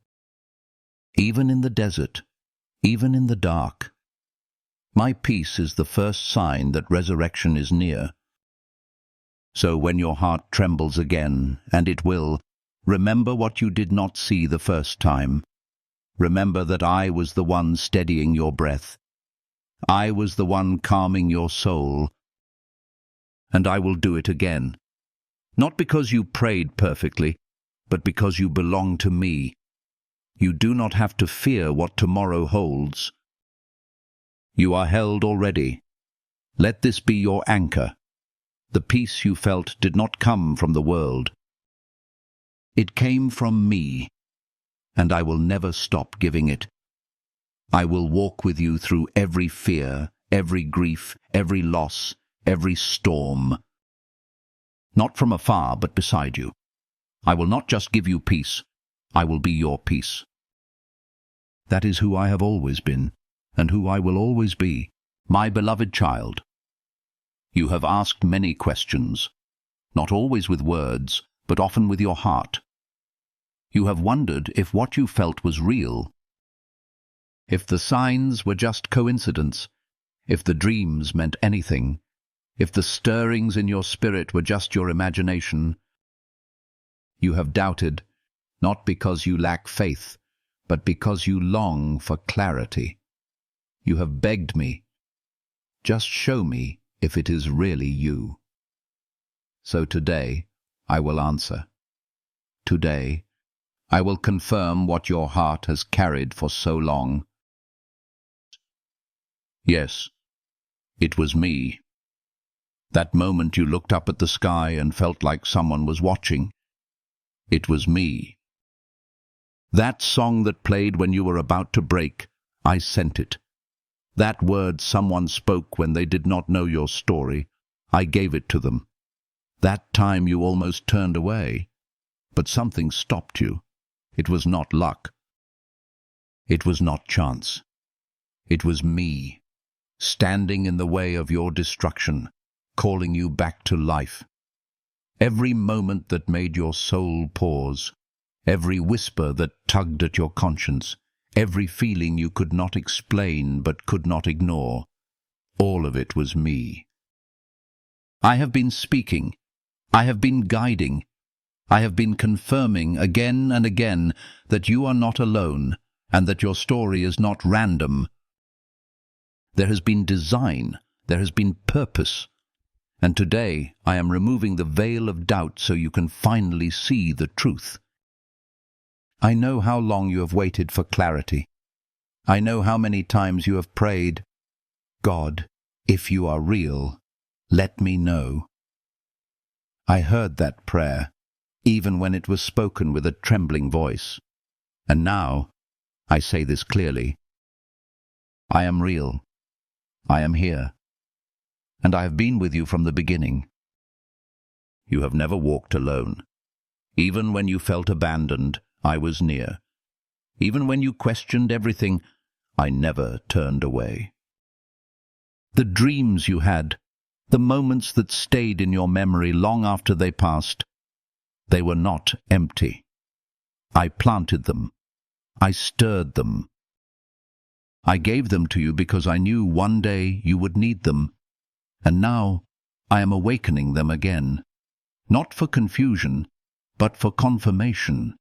Even in the desert, even in the dark, my peace is the first sign that resurrection is near. So when your heart trembles again, and it will, remember what you did not see the first time. Remember that I was the one steadying your breath. I was the one calming your soul. And I will do it again. Not because you prayed perfectly, but because you belong to me. You do not have to fear what tomorrow holds. You are held already. Let this be your anchor. The peace you felt did not come from the world. It came from me, and I will never stop giving it. I will walk with you through every fear, every grief, every loss, every storm. Not from afar, but beside you. I will not just give you peace, I will be your peace. That is who I have always been, and who I will always be, my beloved child. You have asked many questions, not always with words, but often with your heart. You have wondered if what you felt was real, if the signs were just coincidence, if the dreams meant anything, if the stirrings in your spirit were just your imagination. You have doubted, not because you lack faith, but because you long for clarity. You have begged me, just show me if it is really you. So today, I will answer. Today, I will confirm what your heart has carried for so long. Yes, it was me. That moment you looked up at the sky and felt like someone was watching. It was me. That song that played when you were about to break, I sent it. That word someone spoke when they did not know your story, I gave it to them. That time you almost turned away, but something stopped you. It was not luck. It was not chance. It was me, standing in the way of your destruction, calling you back to life. Every moment that made your soul pause, every whisper that tugged at your conscience, every feeling you could not explain but could not ignore, all of it was me. I have been speaking. I have been guiding. I have been confirming again and again that you are not alone and that your story is not random. There has been design. There has been purpose. And today I am removing the veil of doubt so you can finally see the truth. I know how long you have waited for clarity. I know how many times you have prayed, God, if you are real, let me know. I heard that prayer, even when it was spoken with a trembling voice. And now, I say this clearly, I am real. I am here. And I have been with you from the beginning. You have never walked alone. Even when you felt abandoned, I was near. Even when you questioned everything, I never turned away. The dreams you had, the moments that stayed in your memory long after they passed, they were not empty. I planted them. I stirred them. I gave them to you because I knew one day you would need them, and now I am awakening them again, not for confusion, but for confirmation.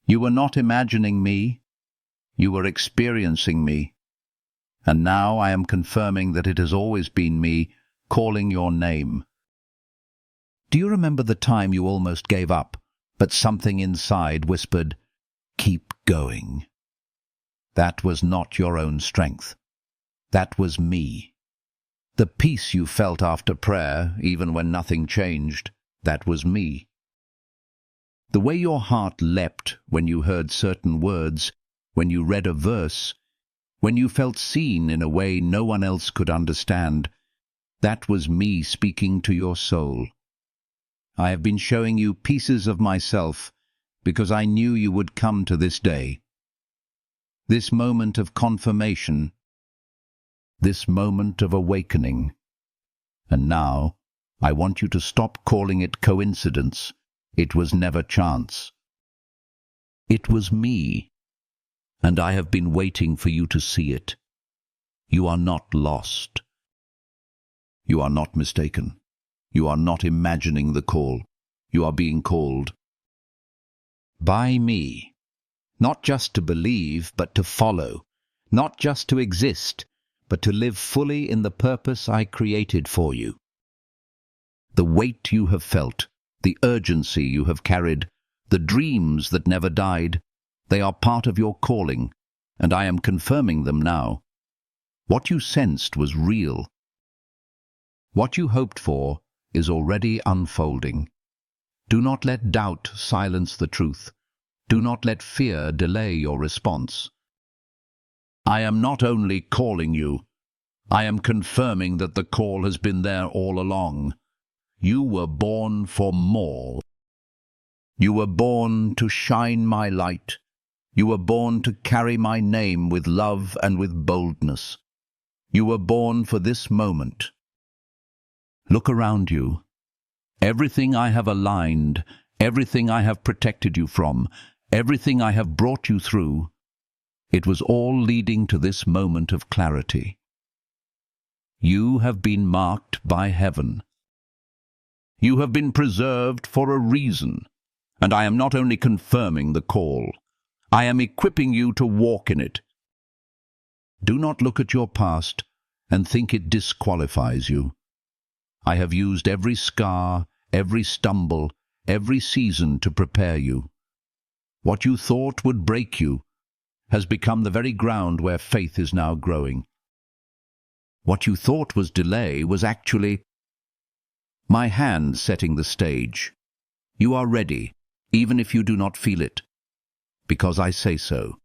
You were not imagining me, you were experiencing me, and now I am confirming that it has always been me, calling your name. Do you remember the time you almost gave up, but something inside whispered, "Keep going"? That was not your own strength. That was me. The peace you felt after prayer, even when nothing changed, that was me. The way your heart leapt when you heard certain words, when you read a verse, when you felt seen in a way no one else could understand, that was me speaking to your soul. I have been showing you pieces of myself because I knew you would come to this day. This moment of confirmation, this moment of awakening. And now, I want you to stop calling it coincidence. It was never chance. It was me, and I have been waiting for you to see it. You are not lost. You are not mistaken. You are not imagining the call. You are being called by me. Not just to believe, but to follow. Not just to exist, but to live fully in the purpose I created for you. The weight you have felt, the urgency you have carried, the dreams that never died, they are part of your calling, and I am confirming them now. What you sensed was real. What you hoped for is already unfolding. Do not let doubt silence the truth. Do not let fear delay your response. I am not only calling you, I am confirming that the call has been there all along. You were born for more. You were born to shine my light. You were born to carry my name with love and with boldness. You were born for this moment. Look around you. Everything I have aligned, everything I have protected you from, everything I have brought you through, it was all leading to this moment of clarity. You have been marked by heaven. You have been preserved for a reason, and I am not only confirming the call, I am equipping you to walk in it. Do not look at your past and think it disqualifies you. I have used every scar, every stumble, every season to prepare you. What you thought would break you has become the very ground where faith is now growing. What you thought was delay was actually my hand setting the stage. You are ready, even if you do not feel it, because I say so.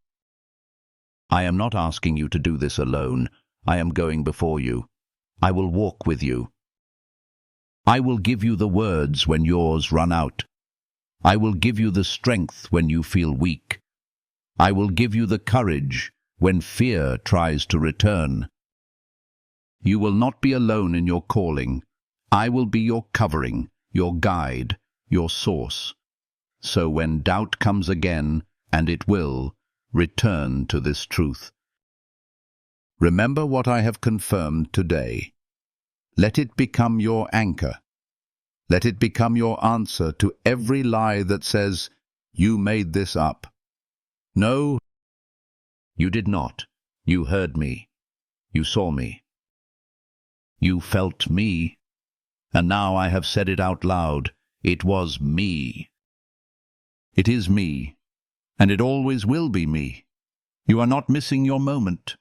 I am not asking you to do this alone. I am going before you. I will walk with you. I will give you the words when yours run out. I will give you the strength when you feel weak. I will give you the courage when fear tries to return. You will not be alone in your calling. I will be your covering, your guide, your source. So when doubt comes again, and it will, return to this truth. Remember what I have confirmed today. Let it become your anchor. Let it become your answer to every lie that says, "You made this up." No, you did not. You heard me. You saw me. You felt me. And now I have said it out loud. It was me. It is me. And it always will be me. You are not missing your moment.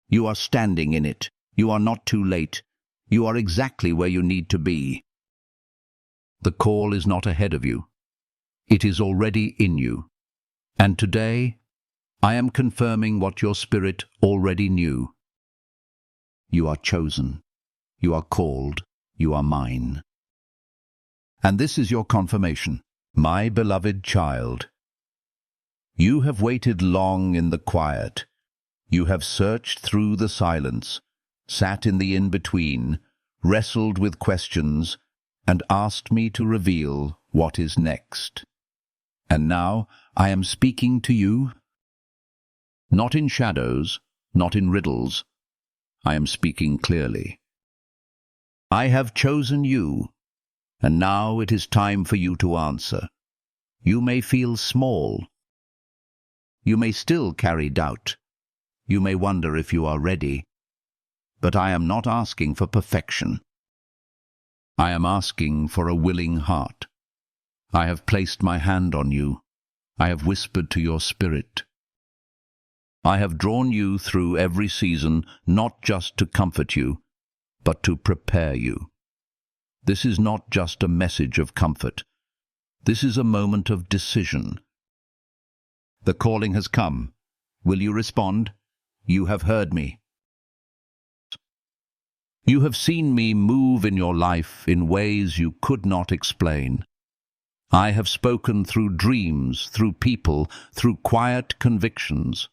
You are standing in it. You are not too late. You are exactly where you need to be. The call is not ahead of you. It is already in you. And today, I am confirming what your spirit already knew. You are chosen. You are called. You are mine. And this is your confirmation, my beloved child. You have waited long in the quiet. You have searched through the silence, sat in the in-between, wrestled with questions, and asked me to reveal what is next. And now I am speaking to you Not in shadows, not in riddles. I am speaking clearly. I have chosen you, and now it is time for you to answer. You may feel small. You may still carry doubt. You may wonder if you are ready. But I am not asking for perfection. I am asking for a willing heart. I have placed my hand on you. I have whispered to your spirit. I have drawn you through every season, not just to comfort you, but to prepare you. This is not just a message of comfort. This is a moment of decision. The calling has come. Will you respond? You have heard me. You have seen me move in your life in ways you could not explain. I have spoken through dreams, through people, through quiet convictions.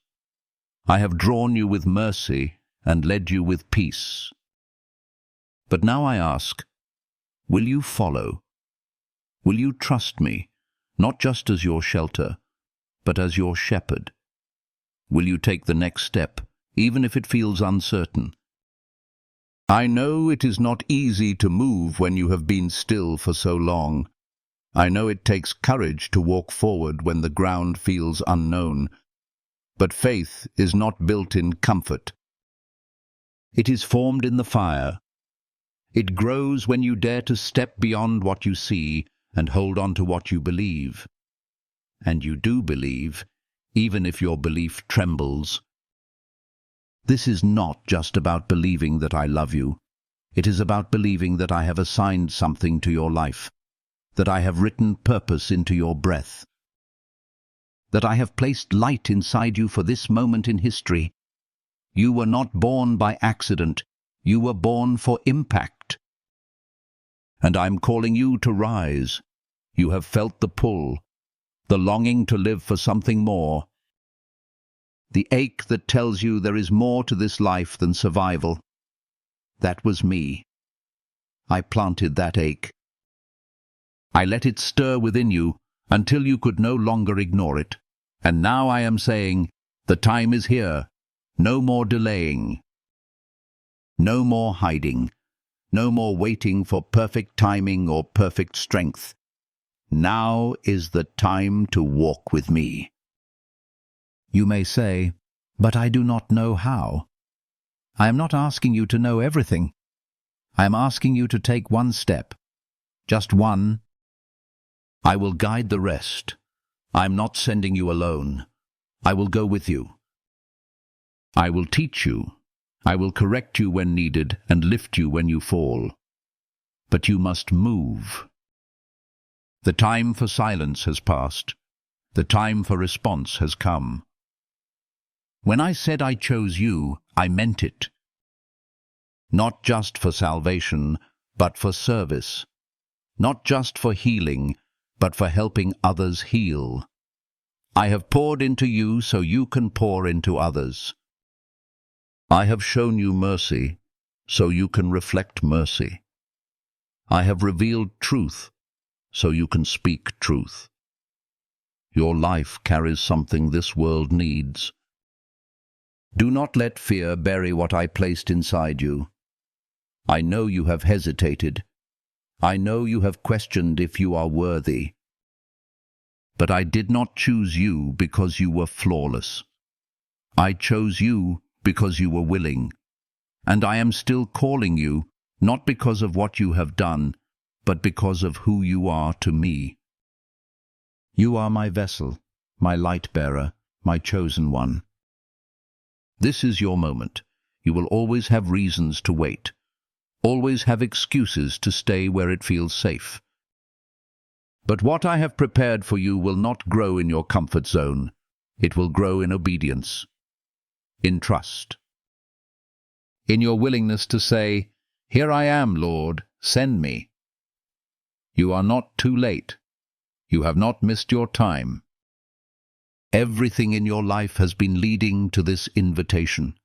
I have drawn you with mercy and led you with peace. But now I ask, will you follow? Will you trust me, not just as your shelter, but as your shepherd? Will you take the next step, even if it feels uncertain? I know it is not easy to move when you have been still for so long. I know it takes courage to walk forward when the ground feels unknown. But faith is not built in comfort. It is formed in the fire. It grows when you dare to step beyond what you see and hold on to what you believe. And you do believe, even if your belief trembles. This is not just about believing that I love you. It is about believing that I have assigned something to your life, that I have written purpose into your breath, that I have placed light inside you for this moment in history. You were not born by accident. You were born for impact. And I'm calling you to rise. You have felt the pull, the longing to live for something more, the ache that tells you there is more to this life than survival. That was me. I planted that ache. I let it stir within you until you could no longer ignore it. And now I am saying, the time is here. No more delaying. No more hiding. No more waiting for perfect timing or perfect strength. Now is the time to walk with me. You may say, but I do not know how. I am not asking you to know everything. I am asking you to take one step. Just one. I will guide the rest. I am not sending you alone. I will go with you. I will teach you. I will correct you when needed and lift you when you fall. But you must move. The time for silence has passed. The time for response has come. When I said I chose you, I meant it. Not just for salvation, but for service. Not just for healing, but for helping others heal. I have poured into you so you can pour into others. I have shown you mercy so you can reflect mercy. I have revealed truth so you can speak truth. Your life carries something this world needs. Do not let fear bury what I placed inside you. I know you have hesitated. I know you have questioned if you are worthy. But I did not choose you because you were flawless. I chose you because you were willing. And I am still calling you, not because of what you have done, but because of who you are to me. You are my vessel, my light-bearer, my chosen one. This is your moment. You will always have reasons to wait. Always have excuses to stay where it feels safe. But what I have prepared for you will not grow in your comfort zone. It will grow in obedience, in trust, in your willingness to say, "Here I am, Lord, send me." You are not too late. You have not missed your time. Everything in your life has been leading to this invitation.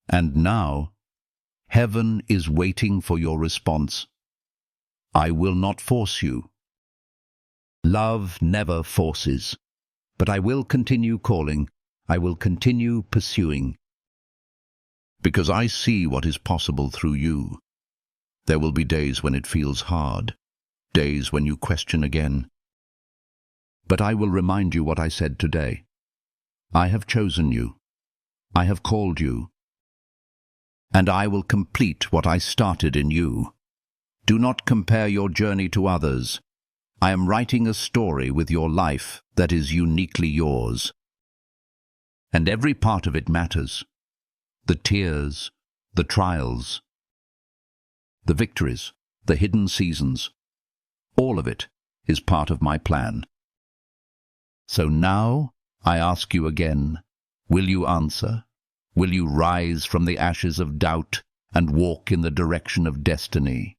And now, heaven is waiting for your response. I will not force you. Love never forces. But I will continue calling. I will continue pursuing, because I see what is possible through you. There will be days when it feels hard, days when you question again. But I will remind you what I said today. I have chosen you. I have called you. And I will complete what I started in you. Do not compare your journey to others. I am writing a story with your life that is uniquely yours. And every part of it matters. The tears, the trials, the victories, the hidden seasons. All of it is part of my plan. So now I ask you again, will you answer? Will you rise from the ashes of doubt and walk in the direction of destiny?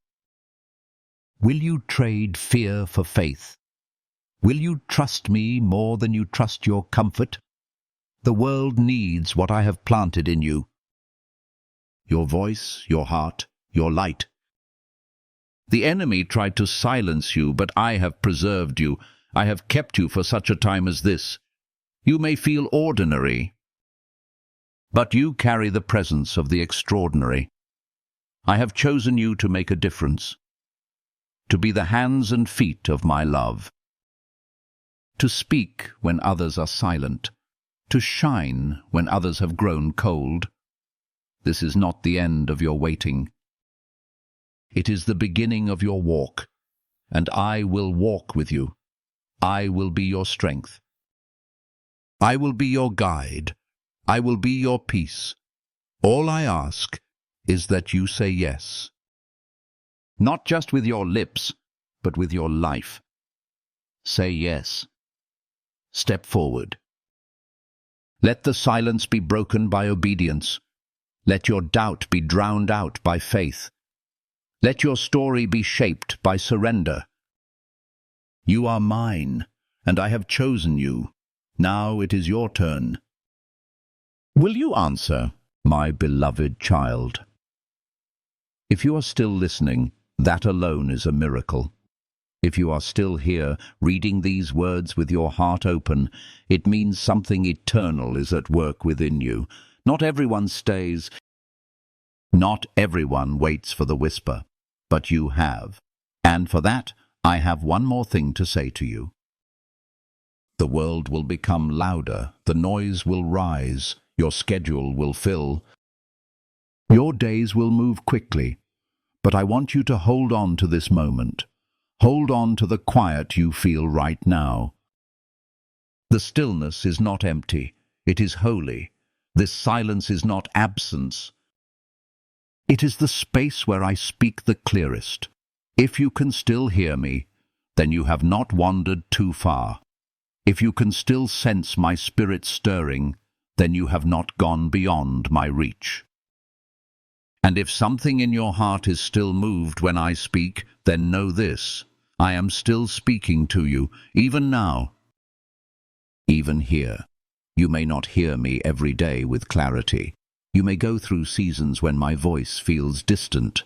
Will you trade fear for faith? Will you trust me more than you trust your comfort? The world needs what I have planted in you. Your voice, your heart, your light. The enemy tried to silence you, but I have preserved you. I have kept you for such a time as this. You may feel ordinary, but you carry the presence of the extraordinary. I have chosen you to make a difference, to be the hands and feet of my love, to speak when others are silent, to shine when others have grown cold. This is not the end of your waiting. It is the beginning of your walk, and I will walk with you. I will be your strength. I will be your guide. I will be your peace. All I ask is that you say yes. Not just with your lips, but with your life. Say yes. Step forward. Let the silence be broken by obedience. Let your doubt be drowned out by faith. Let your story be shaped by surrender. You are mine, and I have chosen you. Now it is your turn. Will you answer, my beloved child? If you are still listening, that alone is a miracle. If you are still here, reading these words with your heart open, it means something eternal is at work within you. Not everyone stays. Not everyone waits for the whisper, but you have. And for that, I have one more thing to say to you. The world will become louder, the noise will rise, your schedule will fill. Your days will move quickly, but I want you to hold on to this moment. Hold on to the quiet you feel right now. The stillness is not empty, it is holy. This silence is not absence. It is the space where I speak the clearest. If you can still hear me, then you have not wandered too far. If you can still sense my spirit stirring, then you have not gone beyond my reach. And if something in your heart is still moved when I speak, then know this: I am still speaking to you, even now. Even here. You may not hear me every day with clarity. You may go through seasons when my voice feels distant.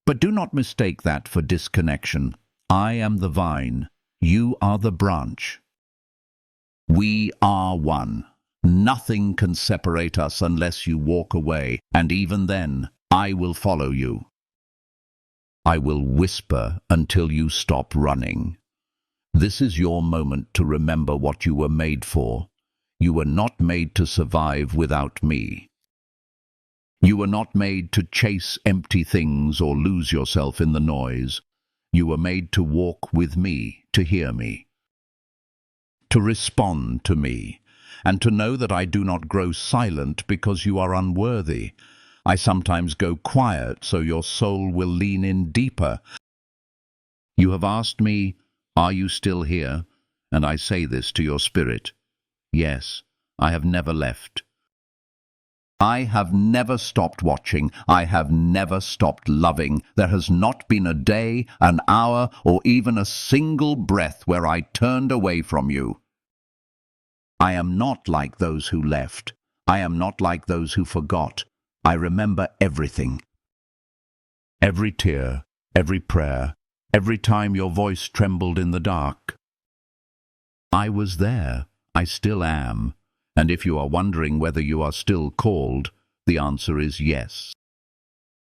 But do not mistake that for disconnection. I am the vine. You are the branch. We are one. Nothing can separate us unless you walk away, and even then, I will follow you. I will whisper until you stop running. This is your moment to remember what you were made for. You were not made to survive without me. You were not made to chase empty things or lose yourself in the noise. You were made to walk with me, to hear me, to respond to me, and to know that I do not grow silent because you are unworthy. I sometimes go quiet so your soul will lean in deeper. You have asked me, are you still here? And I say this to your spirit. Yes, I have never left. I have never stopped watching. I have never stopped loving. There has not been a day, an hour, or even a single breath where I turned away from you. I am not like those who left. I am not like those who forgot. I remember everything. Every tear, every prayer, every time your voice trembled in the dark. I was there. I still am. And if you are wondering whether you are still called, the answer is yes.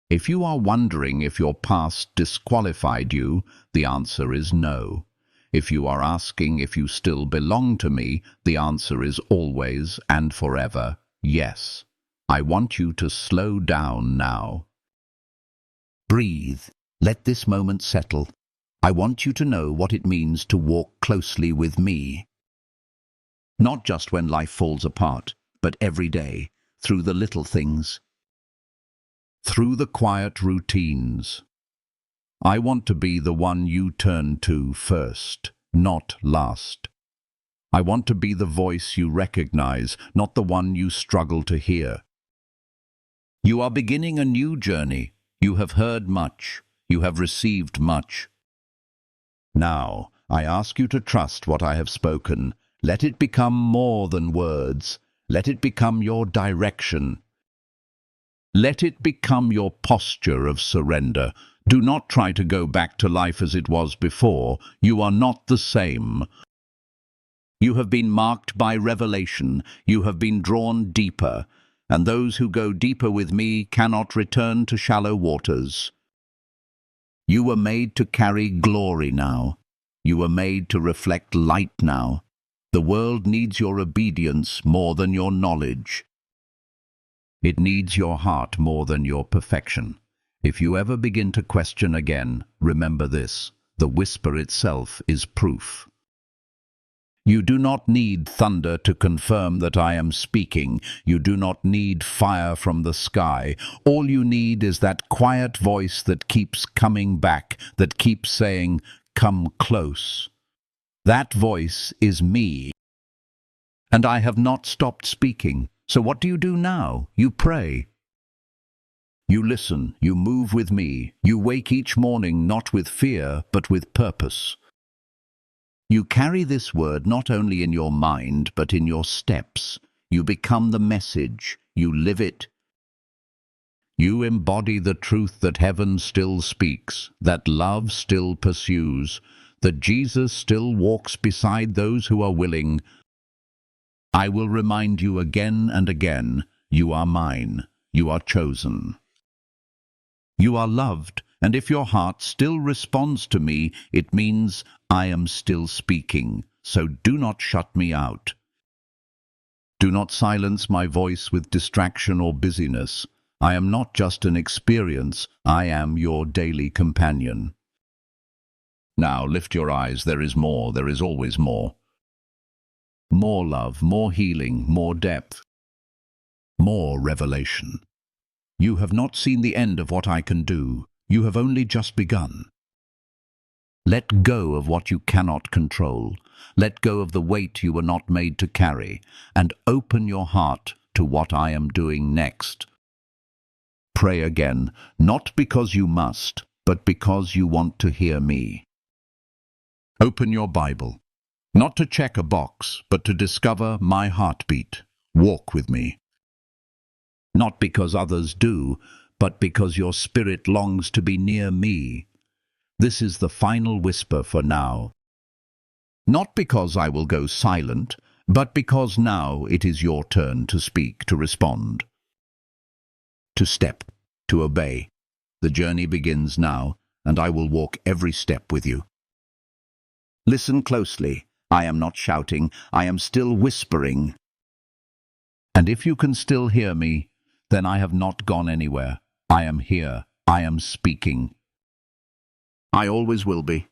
If you are wondering if your past disqualified you, the answer is no. If you are asking if you still belong to me, the answer is always and forever yes. I want you to slow down now. Breathe. Let this moment settle. I want you to know what it means to walk closely with me. Not just when life falls apart, but every day, through the little things, through the quiet routines. I want to be the one you turn to first, not last. I want to be the voice you recognize, not the one you struggle to hear. You are beginning a new journey. You have heard much. You have received much. Now, I ask you to trust what I have spoken. Let it become more than words. Let it become your direction. Let it become your posture of surrender. Do not try to go back to life as it was before. You are not the same. You have been marked by revelation. You have been drawn deeper. And those who go deeper with me cannot return to shallow waters. You were made to carry glory now. You were made to reflect light now. The world needs your obedience more than your knowledge. It needs your heart more than your perfection. If you ever begin to question again, remember this: the whisper itself is proof. You do not need thunder to confirm that I am speaking. You do not need fire from the sky. All you need is that quiet voice that keeps coming back, that keeps saying, "Come close." That voice is me. And I have not stopped speaking. So what do you do now? You pray. You listen. You move with me. You wake each morning not with fear, but with purpose. You carry this word not only in your mind, but in your steps. You become the message. You live it. You embody the truth that heaven still speaks, that love still pursues, that Jesus still walks beside those who are willing. I will remind you again and again, you are mine, you are chosen. You are loved, and if your heart still responds to me, it means I am still speaking, so do not shut me out. Do not silence my voice with distraction or busyness. I am not just an experience, I am your daily companion. Now lift your eyes, there is more, there is always more. More love, more healing, more depth, more revelation. You have not seen the end of what I can do. You have only just begun. Let go of what you cannot control. Let go of the weight you were not made to carry, and open your heart to what I am doing next. Pray again, not because you must, but because you want to hear me. Open your Bible. Not to check a box, but to discover my heartbeat. Walk with me. Not because others do, but because your spirit longs to be near me. This is the final whisper for now. Not because I will go silent, but because now it is your turn to speak, to respond, to step, to obey. The journey begins now, and I will walk every step with you. Listen closely. I am not shouting, I am still whispering. And if you can still hear me, then I have not gone anywhere. I am here. I am speaking. I always will be.